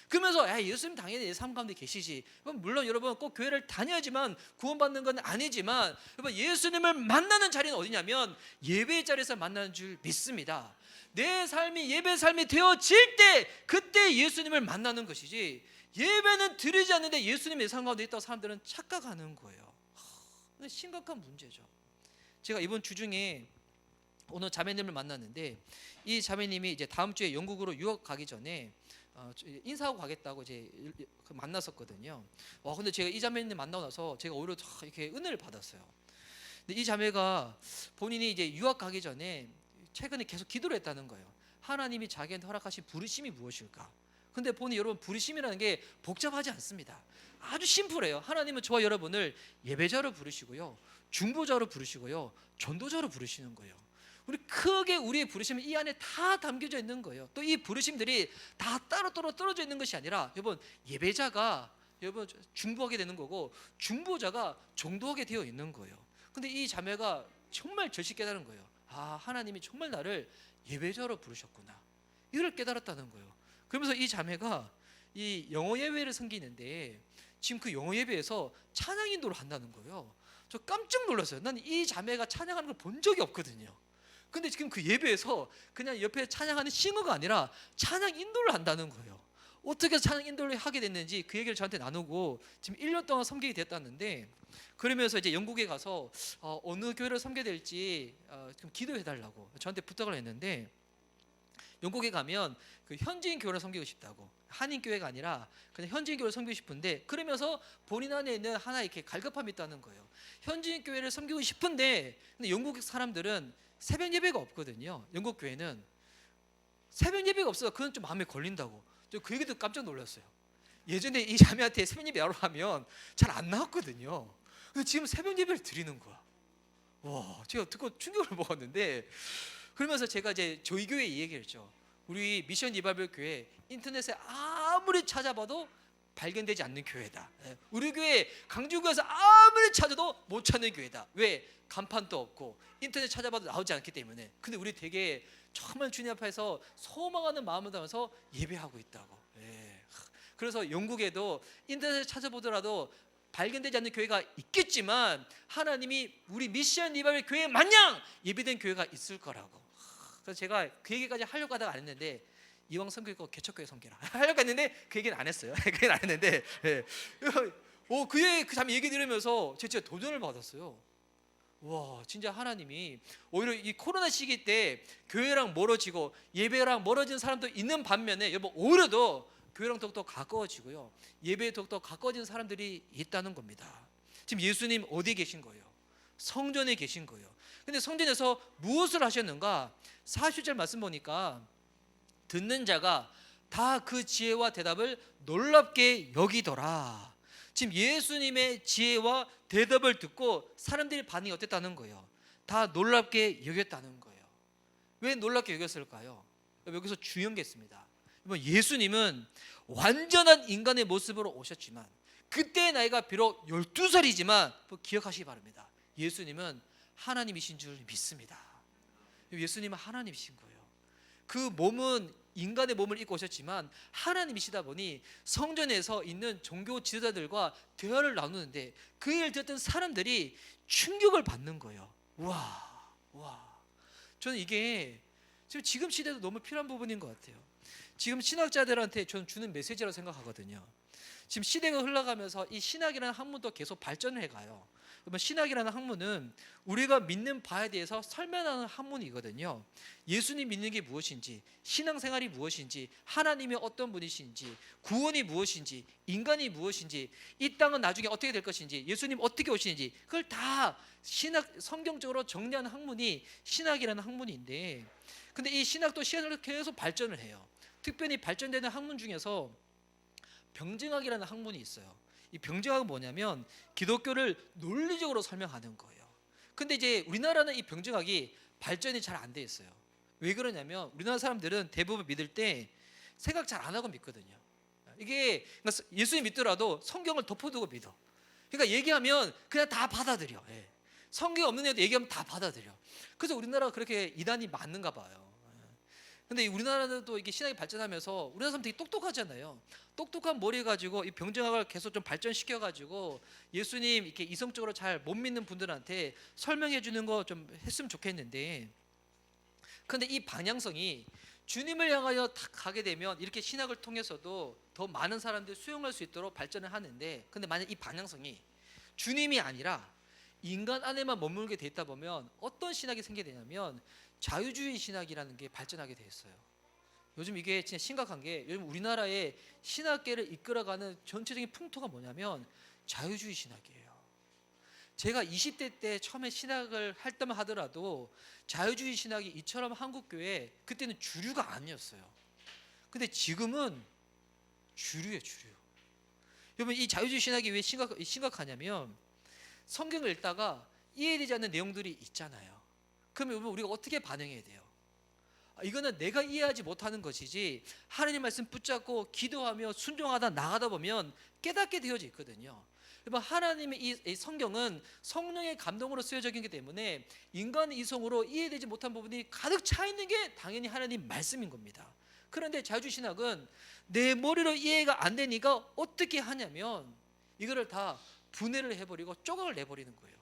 그러면서 예수님 당연히 내 삶 가운데 계시지. 물론 여러분 꼭 교회를 다녀야지만 구원받는 건 아니지만, 여러분, 예수님을 만나는 자리는 어디냐면 예배의 자리에서 만나는 줄 믿습니다. 내 삶이 예배 삶이 되어질 때, 그때 예수님을 만나는 것이지, 예배는 드리지 않는데 예수님 내 삶 가운데 있다고 사람들은 착각하는 거예요. 심각한 문제죠. 제가 이번 주 중에 오늘 자매님을 만났는데, 이 자매님이 이제 다음 주에 영국으로 유학 가기 전에 인사하고 가겠다고 이제 만났었거든요. 근데 제가 이 자매님 만나고 나서 제가 오히려 이렇게 은혜를 받았어요. 근데 이 자매가 본인이 이제 유학 가기 전에 최근에 계속 기도를 했다는 거예요. 하나님이 자기한테 허락하신 부르심이 무엇일까? 근데 보니 여러분, 부르심이라는 게 복잡하지 않습니다. 아주 심플해요. 하나님은 저와 여러분을 예배자로 부르시고요, 중보자로 부르시고요, 전도자로 부르시는 거예요. 우리 크게 우리의 부르심은 이 안에 다 담겨져 있는 거예요. 또 이 부르심들이 다 따로따로 떨어져 있는 것이 아니라, 여러분, 예배자가 여러분 중보하게 되는 거고, 중보자가 전도하게 되어 있는 거예요. 근데 이 자매가 정말 절실히 깨달은 거예요. 하나님이 정말 나를 예배자로 부르셨구나, 이걸 깨달았다는 거예요. 그러면서 이 자매가 이 영어 예배를 섬기는데, 지금 그 영어 예배에서 찬양 인도를 한다는 거예요. 저 깜짝 놀랐어요. 난 이 자매가 찬양하는 걸 본 적이 없거든요. 근데 지금 그 예배에서 그냥 옆에 찬양하는 싱어가 아니라 찬양 인도를 한다는 거예요. 어떻게 찬양 인도를 하게 됐는지 그 얘기를 저한테 나누고, 지금 1년 동안 섬기게 됐다는데, 그러면서 이제 영국에 가서 어느 교회를 섬겨야 될지 좀 기도해 달라고 저한테 부탁을 했는데, 영국에 가면 그 현지인 교회를 섬기고 싶다고, 한인 교회가 아니라 그냥 현지인 교회를 섬기고 싶은데, 그러면서 본인 안에 있는 하나 이렇게 갈급함이 있다는 거예요. 현지인 교회를 섬기고 싶은데, 근데 영국 사람들은 새벽 예배가 없거든요. 영국 교회는 새벽 예배가 없어서 그건 좀 마음에 걸린다고. 저 그 얘기도 깜짝 놀랐어요. 예전에 이 자매한테 새벽 예배 하러 가면 잘 안 나왔거든요. 근데 지금 새벽 예배를 드리는 거야. 와, 제가 듣고 충격을 먹었는데, 그러면서 제가 이제 저희 교회 얘기를 했죠. 우리 미션 리바이벌 교회 인터넷에 아무리 찾아봐도 발견되지 않는 교회다. 우리 교회 강주교에서 아무리 찾아도 못 찾는 교회다. 왜? 간판도 없고 인터넷 찾아봐도 나오지 않기 때문에. 근데 우리 되게 정말 주님 앞에서 소망하는 마음을 담아서 예배하고 있다고. 그래서 영국에도 인터넷 찾아보더라도 발견되지 않는 교회가 있겠지만, 하나님이 우리 미션 리바이벌 교회 마냥 예배된 교회가 있을 거라고. 그래서 제가 그 얘기까지 하려고 하다가 안 했는데, 이왕 섬길 거 개척교회 섬기라 하려고 했는데 그 얘기는 안 했어요. 그 얘기는 안 했는데, 그 잠 얘기 들으면서 제가 진짜 도전을 받았어요. 와, 진짜 하나님이 오히려 이 코로나 시기 때 교회랑 멀어지고 예배랑 멀어진 사람도 있는 반면에, 여러분, 오히려 더 교회랑 더욱더 가까워지고요, 예배에 더욱더 가까워진 사람들이 있다는 겁니다. 지금 예수님 어디에 계신 거예요? 성전에 계신 거예요. 근데 성전에서 무엇을 하셨는가? 40절 말씀 보니까 듣는 자가 다 그 지혜와 대답을 놀랍게 여기더라. 지금 예수님의 지혜와 대답을 듣고 사람들의 반응이 어땠다는 거예요? 다 놀랍게 여겼다는 거예요. 왜 놀랍게 여겼을까요? 여기서 중요한 게 있습니다. 예수님은 완전한 인간의 모습으로 오셨지만, 그때의 나이가 비록 12살이지만 기억하시기 바랍니다. 예수님은 하나님이신 줄 믿습니다. 예수님은 하나님이신 거예요. 그 몸은 인간의 몸을 입고 오셨지만 하나님이시다 보니 성전에서 있는 종교 지도자들과 대화를 나누는데 그 일을 듣던 사람들이 충격을 받는 거예요. 와. 저는 이게 지금 시대도 너무 필요한 부분인 것 같아요. 지금 신학자들한테 저는 주는 메시지라고 생각하거든요. 지금 시대가 흘러가면서 이 신학이라는 학문도 계속 발전을 해가요. 그러면 신학이라는 학문은 우리가 믿는 바에 대해서 설명하는 학문이거든요. 예수님 믿는 게 무엇인지, 신앙생활이 무엇인지, 하나님이 어떤 분이신지, 구원이 무엇인지, 인간이 무엇인지, 이 땅은 나중에 어떻게 될 것인지, 예수님 어떻게 오시는지, 그걸 다 신학 성경적으로 정리하는 학문이 신학이라는 학문인데, 근데 이 신학도 시간을 계속 발전을 해요. 특별히 발전되는 학문 중에서 병증학이라는 학문이 있어요. 이 병증학은 뭐냐면 기독교를 논리적으로 설명하는 거예요. 근데 이제 우리나라는 이 병증학이 발전이 잘 안 돼 있어요. 왜 그러냐면 우리나라 사람들은 대부분 믿을 때 생각 잘 안 하고 믿거든요. 이게 그러니까 예수님 믿더라도 성경을 덮어두고 믿어. 그러니까 얘기하면 그냥 다 받아들여. 성경 없는 애도 얘기하면 다 받아들여. 그래서 우리나라가 그렇게 이단이 많은가 봐요. 근데 우리나라도 이게 신학이 발전하면서 우리나라 사람 되게 똑똑하잖아요. 똑똑한 머리 가지고 이 병정학을 계속 좀 발전시켜 가지고 예수님 이렇게 이성적으로 잘 못 믿는 분들한테 설명해 주는 거 좀 했으면 좋겠는데, 근데 이 방향성이 주님을 향하여 딱 가게 되면 이렇게 신학을 통해서도 더 많은 사람들이 수용할 수 있도록 발전을 하는데, 근데 만약 이 방향성이 주님이 아니라 인간 안에만 머물게 돼 있다 보면 어떤 신학이 생기게 되냐면 자유주의 신학이라는 게 발전하게 돼 있어요. 요즘 이게 진짜 심각한 게, 요즘 우리나라의 신학계를 이끌어가는 전체적인 풍토가 뭐냐면 자유주의 신학이에요. 제가 20대 때 처음에 신학을 할 때만 하더라도 자유주의 신학이 이처럼 한국교회 그때는 주류가 아니었어요. 근데 지금은 주류예요, 주류. 여러분, 이 자유주의 신학이 왜 심각하냐면 성경을 읽다가 이해되지 않는 내용들이 있잖아요. 그러면 우리가 어떻게 반응해야 돼요? 이거는 내가 이해하지 못하는 것이지, 하나님 말씀 붙잡고 기도하며 순종하다 나가다 보면 깨닫게 되어져 있거든요. 하나님의 이 성경은 성령의 감동으로 쓰여져 있기 때문에 인간의 이성으로 이해되지 못한 부분이 가득 차 있는 게 당연히 하나님 말씀인 겁니다. 그런데 자유주의 신학은 내 머리로 이해가 안 되니까 어떻게 하냐면 이거를 다 분해를 해버리고 조각을 내버리는 거예요.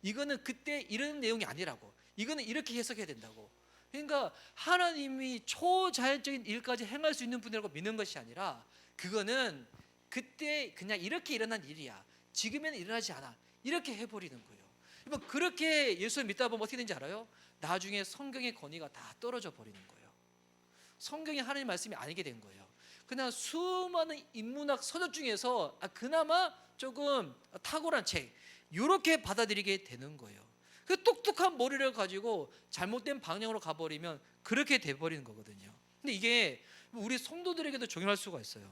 이거는 그때 이런 내용이 아니라고, 이거는 이렇게 해석해야 된다고. 그러니까 하나님이 초자연적인 일까지 행할 수 있는 분이라고 믿는 것이 아니라 그거는 그때 그냥 이렇게 일어난 일이야, 지금에는 일어나지 않아, 이렇게 해버리는 거예요. 그렇게 예수를 믿다 보면 어떻게 되는지 알아요? 나중에 성경의 권위가 다 떨어져 버리는 거예요. 성경이 하나님 말씀이 아니게 된 거예요. 그냥 수많은 인문학 서적 중에서 그나마 조금 탁월한 책, 이렇게 받아들이게 되는 거예요. 그 똑똑한 머리를 가지고 잘못된 방향으로 가버리면 그렇게 돼버리는 거거든요. 근데 이게 우리 성도들에게도 적용할 수가 있어요.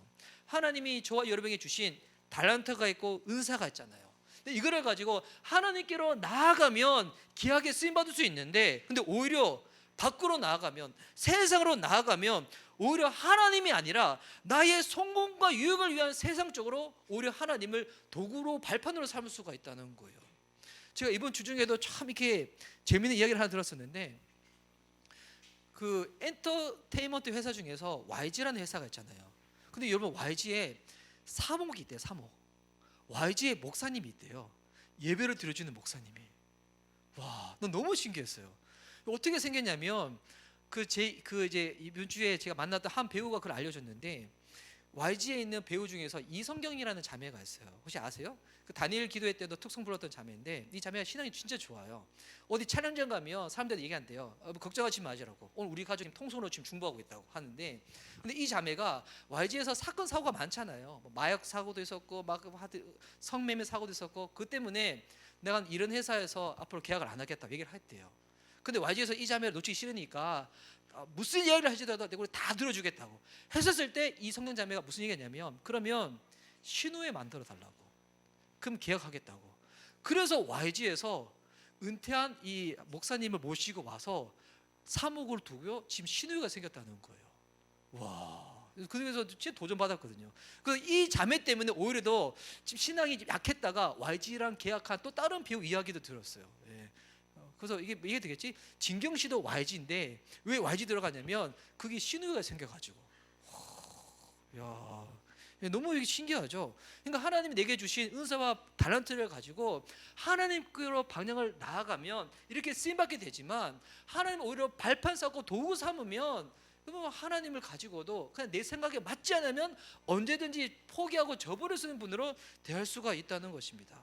하나님이 저와 여러분에게 주신 달란트가 있고 은사가 있잖아요. 근데 이거를 가지고 하나님께로 나아가면 귀하게 쓰임받을 수 있는데, 근데 오히려 밖으로 나아가면, 세상으로 나아가면 오히려 하나님이 아니라 나의 성공과 유익을 위한 세상적으로 오히려 하나님을 도구로, 발판으로 삼을 수가 있다는 거예요. 제가 이번 주 중에도 참 이렇게 재미있는 이야기를 하나 들었었는데, 그 엔터테인먼트 회사 중에서 YG라는 회사가 있잖아요. 근데 여러분, YG에 사목이 있대요. 사목. YG에 목사님이 있대요. 예배를 드려주는 목사님이. 와, 난 너무 신기했어요. 어떻게 생겼냐면 이제 이번 주에 제가 만났던 한 배우가 그걸 알려줬는데, YG에 있는 배우 중에서 이성경이라는 자매가 있어요. 혹시 아세요? 그 다니엘 기도회 때도 특송 불렀던 자매인데, 이 자매가 신앙이 진짜 좋아요. 어디 촬영장 가면 사람들이 얘기한대요. 걱정하지 마시라고. 오늘 우리 가족이 통성으로 지금 중보하고 있다고 하는데, 근데 이 자매가 YG에서 사건 사고가 많잖아요. 뭐 마약 사고도 있었고, 막 성매매 사고도 있었고, 그 때문에 내가 이런 회사에서 앞으로 계약을 안 하겠다 얘기를 했대요. 근데 YG에서 이 자매를 놓치기 싫으니까 무슨 이야기를 하시더라도 내가 다 들어주겠다고 했었을 때, 이 성경 자매가 무슨 얘기했냐면, 그러면 신우회 만들어 달라고, 그럼 계약하겠다고. 그래서 YG에서 은퇴한 이 목사님을 모시고 와서 사목을 두고 지금 신우회가 생겼다는 거예요. 와, 그래서 진짜 도전받았거든요. 이 자매 때문에 오히려 더 지금 신앙이 약했다가 YG랑 계약한 또 다른 배우 이야기도 들었어요. 예. 그래서 이게 되겠지? 진경 씨도 YG인데 왜 YG 들어가냐면 그게 신우이가 생겨가지고. 야, 너무 이게 신기하죠. 그러니까 하나님이 내게 주신 은사와 달란트를 가지고 하나님께로 방향을 나아가면 이렇게 쓰임 받게 되지만, 하나님 오히려 발판 쌓고 도구 삼으면 그러면 하나님을 가지고도 그냥 내 생각에 맞지 않으면 언제든지 포기하고 저버려 쓰는 분으로 대할 수가 있다는 것입니다.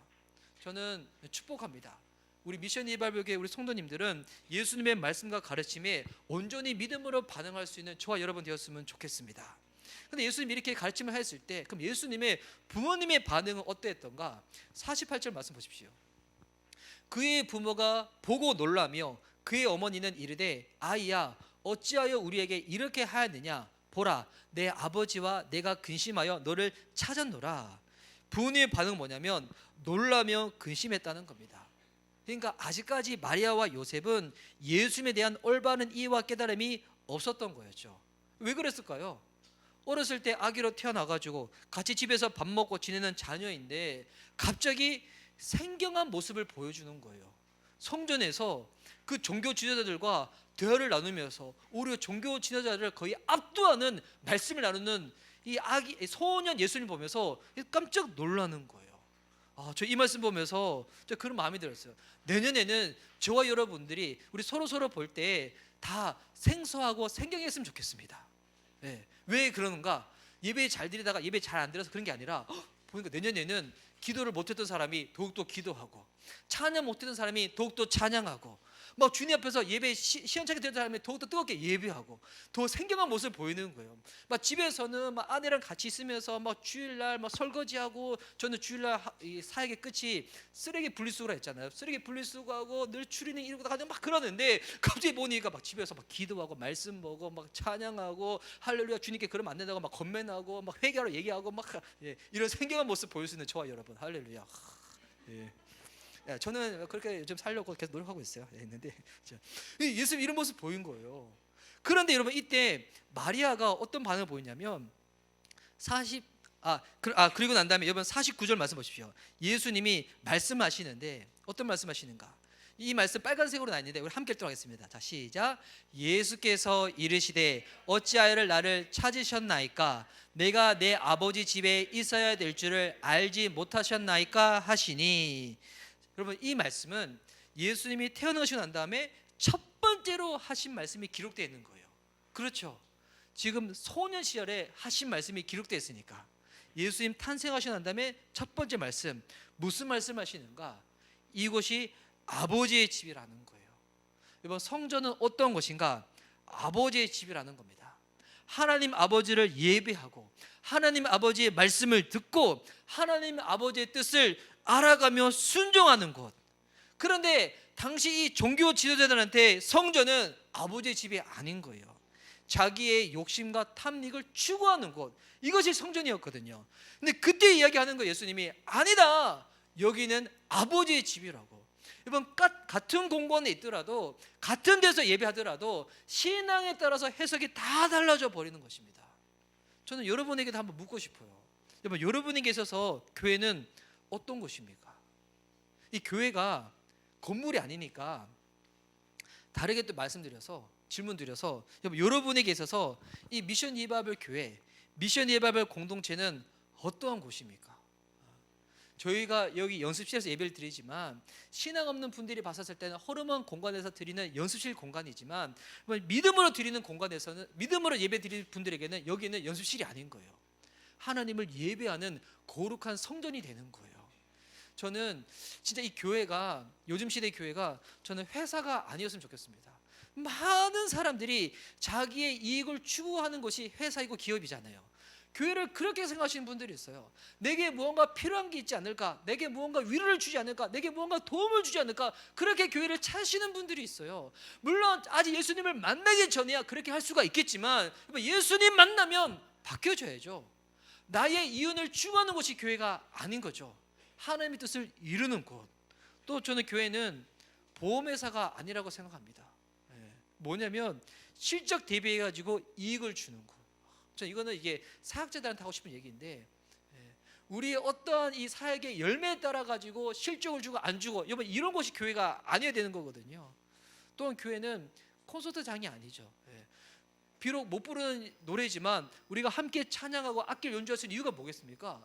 저는 축복합니다. 우리 미션 이발교회 우리 성도님들은 예수님의 말씀과 가르침에 온전히 믿음으로 반응할 수 있는 저와 여러분 되었으면 좋겠습니다. 근데 예수님이 이렇게 가르침을 했을 때 그럼 예수님의 부모님의 반응은 어땠던가? 48절 말씀 보십시오. 그의 부모가 보고 놀라며 그의 어머니는 이르되 아이야 어찌하여 우리에게 이렇게 하였느냐? 보라 내 아버지와 내가 근심하여 너를 찾았노라. 부모님의 반응은 뭐냐면 놀라며 근심했다는 겁니다. 그러니까 아직까지 마리아와 요셉은 예수님에 대한 올바른 이해와 깨달음이 없었던 거였죠. 왜 그랬을까요? 어렸을 때 아기로 태어나가지고 같이 집에서 밥 먹고 지내는 자녀인데 갑자기 생경한 모습을 보여주는 거예요. 성전에서 그 종교 지도자들과 대화를 나누면서 오히려 종교 지도자들을 거의 압도하는 말씀을 나누는 이 아기 소년 예수님 보면서 깜짝 놀라는 거예요. 저 이 말씀 보면서 저 그런 마음이 들었어요. 내년에는 저와 여러분들이 우리 서로 볼 때 다 생소하고 생경했으면 좋겠습니다. 네. 왜 그러는가? 예배 잘 드리다가 예배 잘 안 드려서 그런 게 아니라 보니까 내년에는 기도를 못했던 사람이 더욱더 기도하고 찬양 못했던 사람이 더욱더 찬양하고 막 주님 앞에서 예배 시원찮게 드렸던 사람이 더욱더 뜨겁게 예배하고 더 생경한 모습을 보이는 거예요. 막 집에서는 막 아내랑 같이 있으면서 막 주일날 막 설거지하고, 저는 주일날 사역의 끝이 쓰레기 분리수거라 했잖아요. 쓰레기 분리수거하고 늘 추리닝 이러고 막 그러는데 갑자기 보니까 막 집에서 막 기도하고 말씀 보고 막 찬양하고 할렐루야 주님께 그러면 안 된다고 막 건면하고 막 회개하러 얘기하고 막 이런 생경한 모습 보일 수 있는 저와 여러분 할렐루야. 예. 저는 그렇게 요즘 살려고 계속 노력하고 있어요. 했는데 예수님 이런 모습 보인 거예요. 그런데 여러분 이때 마리아가 어떤 반응을 보이냐면 그리고 난 다음에 여러분 49절 말씀 보십시오. 예수님이 말씀하시는데 어떤 말씀하시는가? 이 말씀 빨간색으로 나 있는데 우리 함께 읽도록 자 시작. 예수께서 이르시되 어찌하여 나를 찾으셨나이까? 내가 내 아버지 집에 있어야 될 줄을 알지 못하셨나이까 하시니. 여러분 이 말씀은 예수님이 태어나시고 난 다음에 첫 번째로 하신 말씀이 기록되어 있는 거예요. 그렇죠. 지금 소년 시절에 하신 말씀이 기록되어 있으니까 예수님 탄생하시고 난 다음에 첫 번째 말씀 무슨 말씀 하시는가? 이곳이 아버지의 집이라는 거예요. 여러분 성전은 어떤 곳인가? 아버지의 집이라는 겁니다. 하나님 아버지를 예배하고 하나님 아버지의 말씀을 듣고 하나님 아버지의 뜻을 알아가며 순종하는 곳. 그런데 당시 이 종교 지도자들한테 성전은 아버지의 집이 아닌 거예요. 자기의 욕심과 탐닉을 추구하는 곳, 이것이 성전이었거든요. 근데 그때 이야기하는 거 예수님이 아니다, 여기는 아버지의 집이라고. 여러분 같은 공간에 있더라도 같은 데서 예배하더라도 신앙에 따라서 해석이 다 달라져 버리는 것입니다. 저는 여러분에게도 한번 묻고 싶어요. 여러분 여러분에게 있어서 교회는 어떤 곳입니까? 이 교회가 건물이 아니니까 다르게 또 말씀드려서 질문 드려서 여러분에게 있어서 이 미션 이바벨 교회, 미션 이바벨 공동체는 어떠한 곳입니까? 저희가 여기 연습실에서 예배를 드리지만 신앙 없는 분들이 봤을 때는 허름한 공간에서 드리는 연습실 공간이지만 믿음으로 드리는 공간에서는, 믿음으로 예배 드리는 분들에게는 여기는 연습실이 아닌 거예요. 하나님을 예배하는 거룩한 성전이 되는 거예요. 저는 진짜 이 교회가, 요즘 시대 교회가 저는 회사가 아니었으면 좋겠습니다. 많은 사람들이 자기의 이익을 추구하는 것이 회사이고 기업이잖아요. 교회를 그렇게 생각하시는 분들이 있어요. 내게 무언가 필요한 게 있지 않을까, 내게 무언가 위로를 주지 않을까, 내게 무언가 도움을 주지 않을까, 그렇게 교회를 찾으시는 분들이 있어요. 물론 아직 예수님을 만나기 전에야 그렇게 할 수가 있겠지만 예수님 만나면 바뀌어져야죠. 나의 이윤을 추구하는 것이 교회가 아닌 거죠. 하나님의 뜻을 이루는 곳. 또 저는 교회는 보험회사가 아니라고 생각합니다. 뭐냐면 실적 대비해가지고 이익을 주는 거. 저 이거는 이게 사역자들한테 하고 싶은 얘기인데, 우리 어떠한 이 사역의 열매에 따라 가지고 실적을 주고 안 주고 여러분 이런 것이 교회가 아니어야 되는 거거든요. 또한 교회는 콘서트장이 아니죠. 예. 비록 못 부르는 노래지만 우리가 함께 찬양하고 악기를 연주할 수 있는 이유가 뭐겠습니까?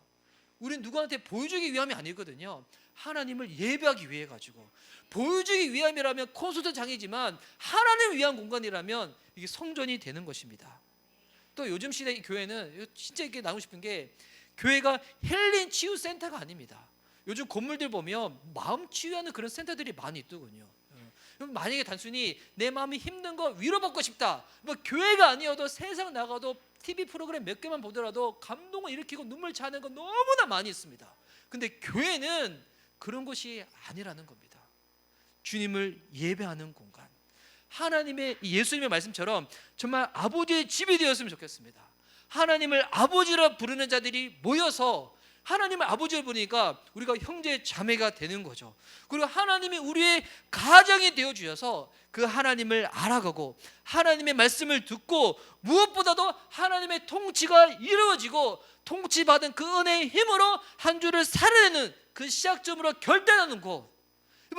우리는 누구한테 보여주기 위함이 아니거든요. 하나님을 예배하기 위해 가지고. 보여주기 위함이라면 콘서트장이지만 하나님을 위한 공간이라면 이게 성전이 되는 것입니다. 또 요즘 시대 이 교회는 진짜 이렇게 나누고 싶은 게 교회가 힐링 치유 센터가 아닙니다. 요즘 건물들 보면 마음 치유하는 그런 센터들이 많이 있더군요. 만약에 단순히 내 마음이 힘든 거 위로받고 싶다, 뭐 교회가 아니어도 세상 나가도 TV 프로그램 몇 개만 보더라도 감동을 일으키고 눈물 자는 거 너무나 많이 있습니다. 근데 교회는 그런 것이 아니라는 겁니다. 주님을 예배하는 공간, 하나님의 예수님의 말씀처럼 정말 아버지의 집이 되었으면 좋겠습니다. 하나님을 아버지라 부르는 자들이 모여서 하나님을 아버지를 부르니까 우리가 형제 자매가 되는 거죠. 그리고 하나님이 우리의 가정이 되어 주셔서 그 하나님을 알아가고 하나님의 말씀을 듣고 무엇보다도 하나님의 통치가 이루어지고 통치받은 그 은혜의 힘으로 한 주를 살아내는 그 시작점으로 결단하는 곳,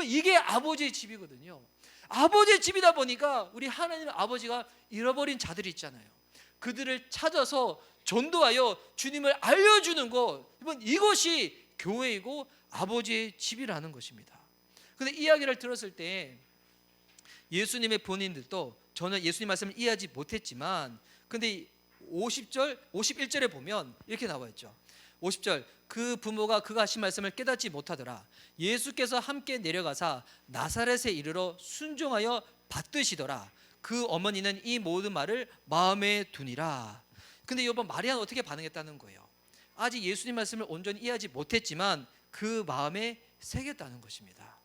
이게 아버지의 집이거든요. 아버지의 집이다 보니까 우리 하나님 아버지가 잃어버린 자들이 있잖아요. 그들을 찾아서 전도하여 주님을 알려주는 것, 이것이 교회이고 아버지의 집이라는 것입니다. 그런데 이야기를 들었을 때 예수님의 본인들도 저는 예수님 말씀을 이해하지 못했지만, 근데 50절, 51절에 보면 이렇게 나와 있죠. 50절, 그 부모가 그가 하신 말씀을 깨닫지 못하더라. 예수께서 함께 내려가사 나사렛에 이르러 순종하여 받드시더라. 그 어머니는 이 모든 말을 마음에 두니라. 근데 여러분, 마리아는 어떻게 반응했다는 거예요? 아직 예수님 말씀을 온전히 이해하지 못했지만 그 마음에 새겼다는 것입니다.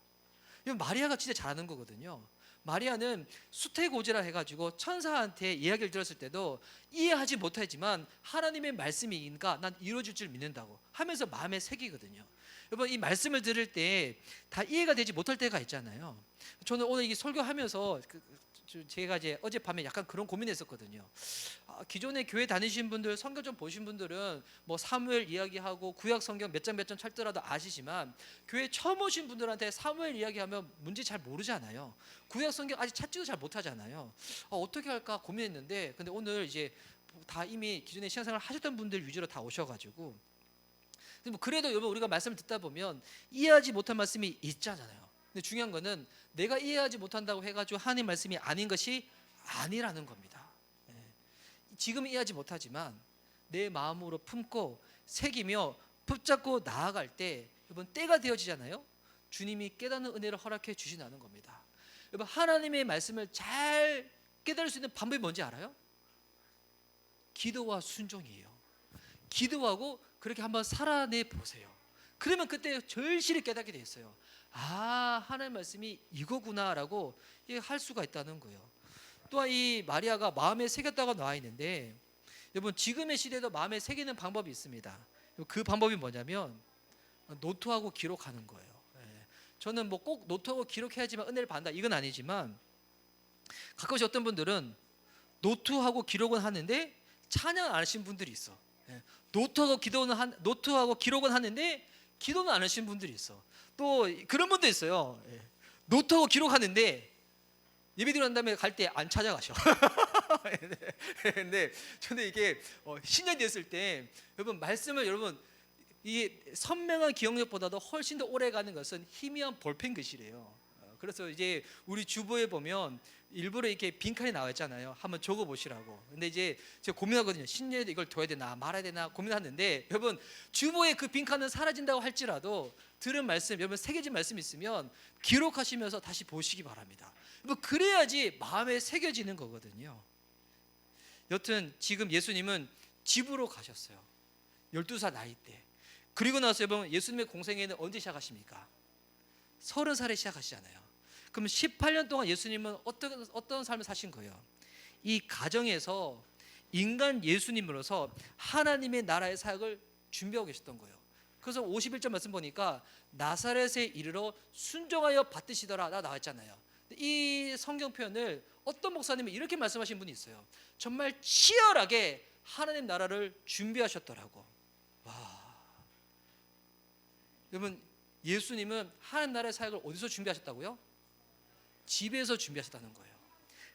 마리아가 진짜 잘하는 거거든요. 마리아는 수태고지라 해가지고 천사한테 이야기를 들었을 때도 이해하지 못하지만 하나님의 말씀이니까 난 이루어질 줄 믿는다고 하면서 마음에 새기거든요. 여러분, 이 말씀을 들을 때 다 이해가 되지 못할 때가 있잖아요. 저는 오늘 이 설교하면서 제가 이제 어젯밤에 약간 그런 고민했었거든요. 기존에 교회 다니신 분들, 성경 좀 보신 분들은 뭐 사무엘 이야기하고 구약 성경 몇 장 몇 장 찾더라도 아시지만, 교회 처음 오신 분들한테 사무엘 이야기하면 문제 잘 모르잖아요. 구약 성경 아직 찾지도 잘 못하잖아요. 어떻게 할까 고민했는데, 근데 오늘 이제 다 이미 기존에 신앙생활 하셨던 분들 위주로 다 오셔가지고, 뭐 그래도 여러분, 우리가 말씀을 듣다 보면 이해하지 못한 말씀이 있잖아요. 근데 중요한 거는 내가 이해하지 못한다고 해가지고 하나님 말씀이 아닌 것이 아니라는 겁니다. 지금 이해하지 못하지만 내 마음으로 품고 새기며 붙잡고 나아갈 때 여러분, 때가 되어지잖아요. 주님이 깨닫는 은혜를 허락해 주신다는 겁니다. 여러분, 하나님의 말씀을 잘 깨달을 수 있는 방법이 뭔지 알아요? 기도와 순종이에요. 기도하고 그렇게 한번 살아내 보세요. 그러면 그때 절실히 깨닫게 돼 있어요. 하나님 말씀이 이거구나라고 할 수가 있다는 거예요. 또한 이 마리아가 마음에 새겼다고 나와 있는데, 여러분, 지금의 시대도 마음에 새기는 방법이 있습니다. 그 방법이 뭐냐면 노트하고 기록하는 거예요. 저는 뭐 꼭 노트하고 기록해야지만 은혜를 받는다 이건 아니지만, 가끔씩 어떤 분들은 노트하고 기록은 하는데 찬양 안 하신 분들이 있어. 노트하고 기록은 하는데 기도는 안 하신 분들이 있어. 또 그런 분도 있어요. 노트하고 기록하는데 예배드리러 난 다음에 갈 때 안 찾아가셔. 근데 저는 이게 신년이 됐을 때 여러분, 말씀을 여러분, 이게 선명한 기억력보다도 훨씬 더 오래 가는 것은 희미한 볼펜 글씨래요. 그래서 이제 우리 주보에 보면 일부러 이렇게 빈칸이 나와 있잖아요. 한번 적어 보시라고. 근데 이제 제가 고민하거든요. 신년에도 이걸 둬야 되나 말아야 되나 고민하는데, 여러분, 주보에 그 빈칸은 사라진다고 할지라도 들은 말씀, 여러분 새겨진 말씀 있으면 기록하시면서 다시 보시기 바랍니다. 그래야지 마음에 새겨지는 거거든요. 여튼 지금 예수님은 집으로 가셨어요. 12살 나이 때. 그리고 나서 여러분, 예수님의 공생애는 언제 시작하십니까? 30살에 시작하시잖아요. 그럼 18년 동안 예수님은 어떤 삶을 사신 거예요? 이 가정에서 인간 예수님으로서 하나님의 나라의 사역을 준비하고 계셨던 거예요. 그래서 51절 말씀 보니까 나사렛에 이르러 순종하여 받드시더라 나와 있잖아요. 이 성경 표현을 어떤 목사님은 이렇게 말씀하신 분이 있어요. 정말 치열하게 하나님 나라를 준비하셨더라고. 와, 여러분, 예수님은 하나님 나라의 사역을 어디서 준비하셨다고요? 집에서 준비하셨다는 거예요.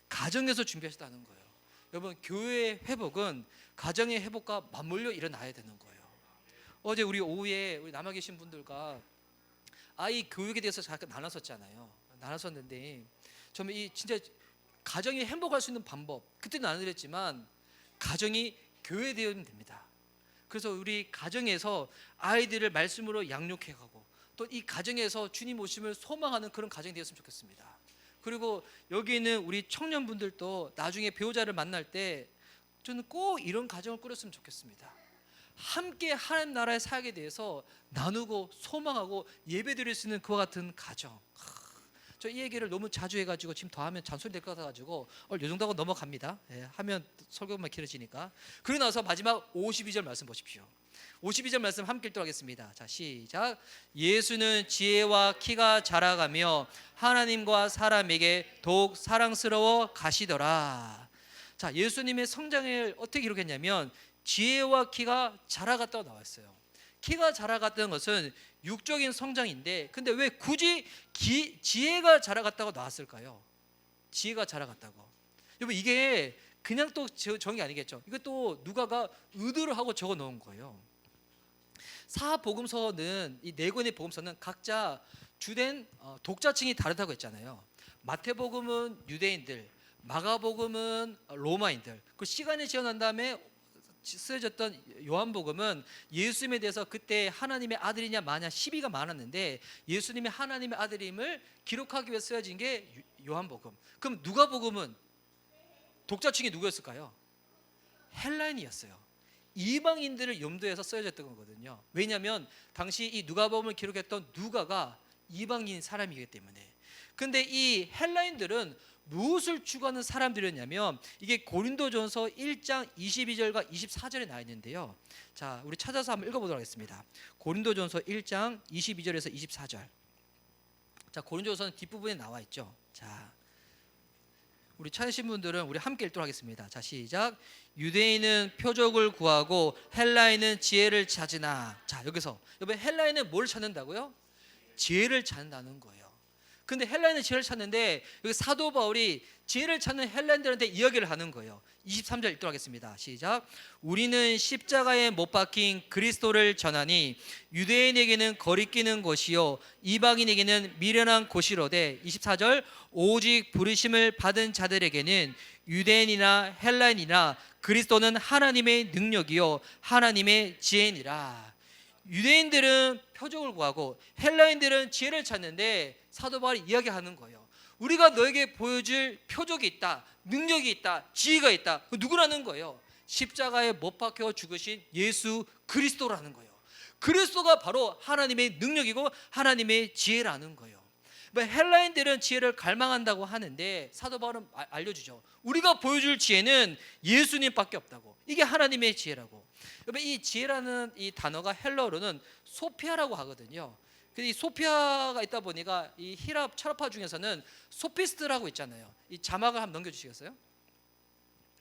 가정에서 준비하셨다는 거예요. 여러분, 교회의 회복은 가정의 회복과 맞물려 일어나야 되는 거예요. 어제 우리 오후에 우리 남아 계신 분들과 아이 교육에 대해서 잠깐 나눴었잖아요. 나눴었는데 정말 이 진짜 가정이 행복할 수 있는 방법, 그때도 나누었지만 가정이 교회되면 됩니다. 그래서 우리 가정에서 아이들을 말씀으로 양육해가고 또 이 가정에서 주님 오심을 소망하는 그런 가정이 되었으면 좋겠습니다. 그리고 여기 있는 우리 청년분들도 나중에 배우자를 만날 때 저는 꼭 이런 가정을 꾸렸으면 좋겠습니다. 함께 하나님 나라의 사역에 대해서 나누고 소망하고 예배드릴 수 있는 그와 같은 가정. 저 이 얘기를 너무 자주 해가지고 지금 더 하면 잔소리 될 것 같아가지고 요 정도 하고 넘어갑니다. 하면 설교만 길어지니까. 그러고 나서 마지막 52절 말씀 보십시오. 52절 말씀 함께 읽도록 하겠습니다. 자, 시작. 예수는 지혜와 키가 자라가며 하나님과 사람에게 더욱 사랑스러워 가시더라. 자, 예수님의 성장을 어떻게 기록했냐면 지혜와 키가 자라갔다고 나왔어요. 키가 자라갔다는 것은 육적인 성장인데, 근데 왜 굳이 지혜가 자라갔다고 나왔을까요? 지혜가 자라갔다고. 여러분, 이게 그냥 또 적은 게 아니겠죠. 이것도 누가가 의도를 하고 적어 놓은 거예요. 사복음서는, 이 네 권의 복음서는 각자 주된 독자층이 다르다고 했잖아요. 마태복음은 유대인들, 마가복음은 로마인들, 그 시간이 지난 다음에 쓰여졌던 요한복음은 예수님에 대해서 그때 하나님의 아들이냐 마냐 시비가 많았는데 예수님의 하나님의 아들임을 기록하기 위해 쓰여진 게 요한복음. 그럼 누가복음은 독자층이 누구였을까요? 헬라인이었어요. 이방인들을 염두에서 쓰여졌던 거거든요. 왜냐하면 당시 이 누가복음을 기록했던 누가가 이방인 사람이기 때문에. 근데 이 헬라인들은 무엇을 추구하는 사람들이었냐면 이게 고린도전서 1장 22절과 24절에 나와 있는데요. 자, 우리 찾아서 한번 읽어보도록 하겠습니다. 고린도전서 1장 22절에서 24절. 자, 고린도전서는 뒷부분에 나와 있죠. 자, 우리 찾으신 분들은 우리 함께 읽도록 하겠습니다. 자, 시작. 유대인은 표적을 구하고 헬라인은 지혜를 찾으나. 자, 여기서 여러분, 헬라인은 뭘 찾는다고요? 지혜를 찾는다는 거예요. 근데 헬라인은 지혜를 찾는데 여기 사도 바울이 지혜를 찾는 헬라인들한테 이야기를 하는 거예요. 23절 읽도록 하겠습니다. 시작. 우리는 십자가에 못 박힌 그리스도를 전하니 유대인에게는 거리끼는 것이요 이방인에게는 미련한 것이로되. 24절. 오직 부르심을 받은 자들에게는 유대인이나 헬라인이나 그리스도는 하나님의 능력이요 하나님의 지혜니라. 유대인들은 표적을 구하고 헬라인들은 지혜를 찾는데 사도 바울이 이야기하는 거예요. 우리가 너에게 보여줄 표적이 있다, 능력이 있다, 지혜가 있다. 그 누구라는 거예요? 십자가에 못 박혀 죽으신 예수 그리스도라는 거예요. 그리스도가 바로 하나님의 능력이고 하나님의 지혜라는 거예요. 헬라인들은 지혜를 갈망한다고 하는데 사도 바울은 알려주죠. 우리가 보여줄 지혜는 예수님밖에 없다고. 이게 하나님의 지혜라고. 이 지혜라는 이 단어가 헬라어로는 소피아라고 하거든요. 이 소피아가 있다 보니까 이 히랍 철학파 중에서는 소피스트라고 있잖아요. 이 자막을 한번 넘겨주시겠어요?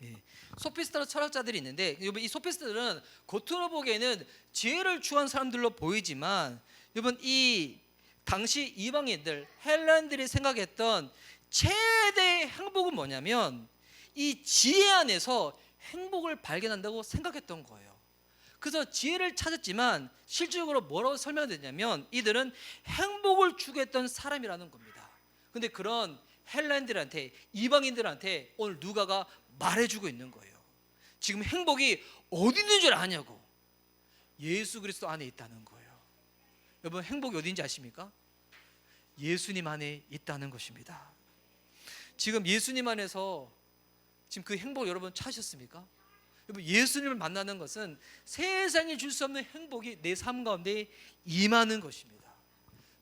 예. 소피스트라는 철학자들이 있는데 이 소피스트들은 겉으로 보기에는 지혜를 추구한 사람들로 보이지만 여러분, 이 당시 이방인들 헬라인들이 생각했던 최대의 행복은 뭐냐면 이 지혜 안에서 행복을 발견한다고 생각했던 거예요. 그래서 지혜를 찾았지만 실질적으로 뭐라고 설명되냐면 이들은 행복을 추구했던 사람이라는 겁니다. 근데 그런 헬라인들한테, 이방인들한테 오늘 누가가 말해주고 있는 거예요. 지금 행복이 어디 있는 줄 아냐고. 예수 그리스도 안에 있다는 거예요. 여러분, 행복이 어딘지 아십니까? 예수님 안에 있다는 것입니다. 지금 예수님 안에서 지금 그 행복 여러분 찾으셨습니까? 여러분, 예수님을 만나는 것은 세상이 줄 수 없는 행복이 내 삶 가운데 임하는 것입니다.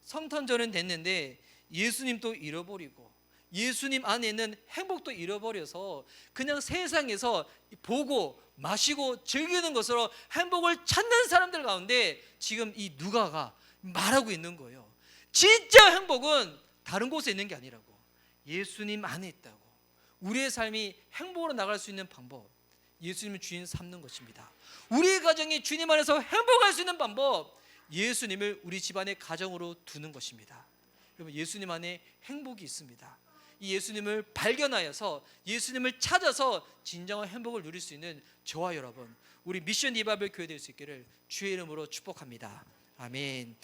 성탄절은 됐는데 예수님도 잃어버리고 예수님 안에 있는 행복도 잃어버려서 그냥 세상에서 보고 마시고 즐기는 것으로 행복을 찾는 사람들 가운데 지금 이 누가가 말하고 있는 거예요. 진짜 행복은 다른 곳에 있는 게 아니라고. 예수님 안에 있다고. 우리의 삶이 행복으로 나갈 수 있는 방법, 예수님을 주인 삼는 것입니다. 우리 가정이 주님 안에서 행복할 수 있는 방법, 예수님을 우리 집안의 가정으로 두는 것입니다. 여러분, 예수님 안에 행복이 있습니다. 이 예수님을 발견하여서 예수님을 찾아서 진정한 행복을 누릴 수 있는 저와 여러분, 우리 미션 리바이벌 교회 될 수 있기를 주의 이름으로 축복합니다. 아멘.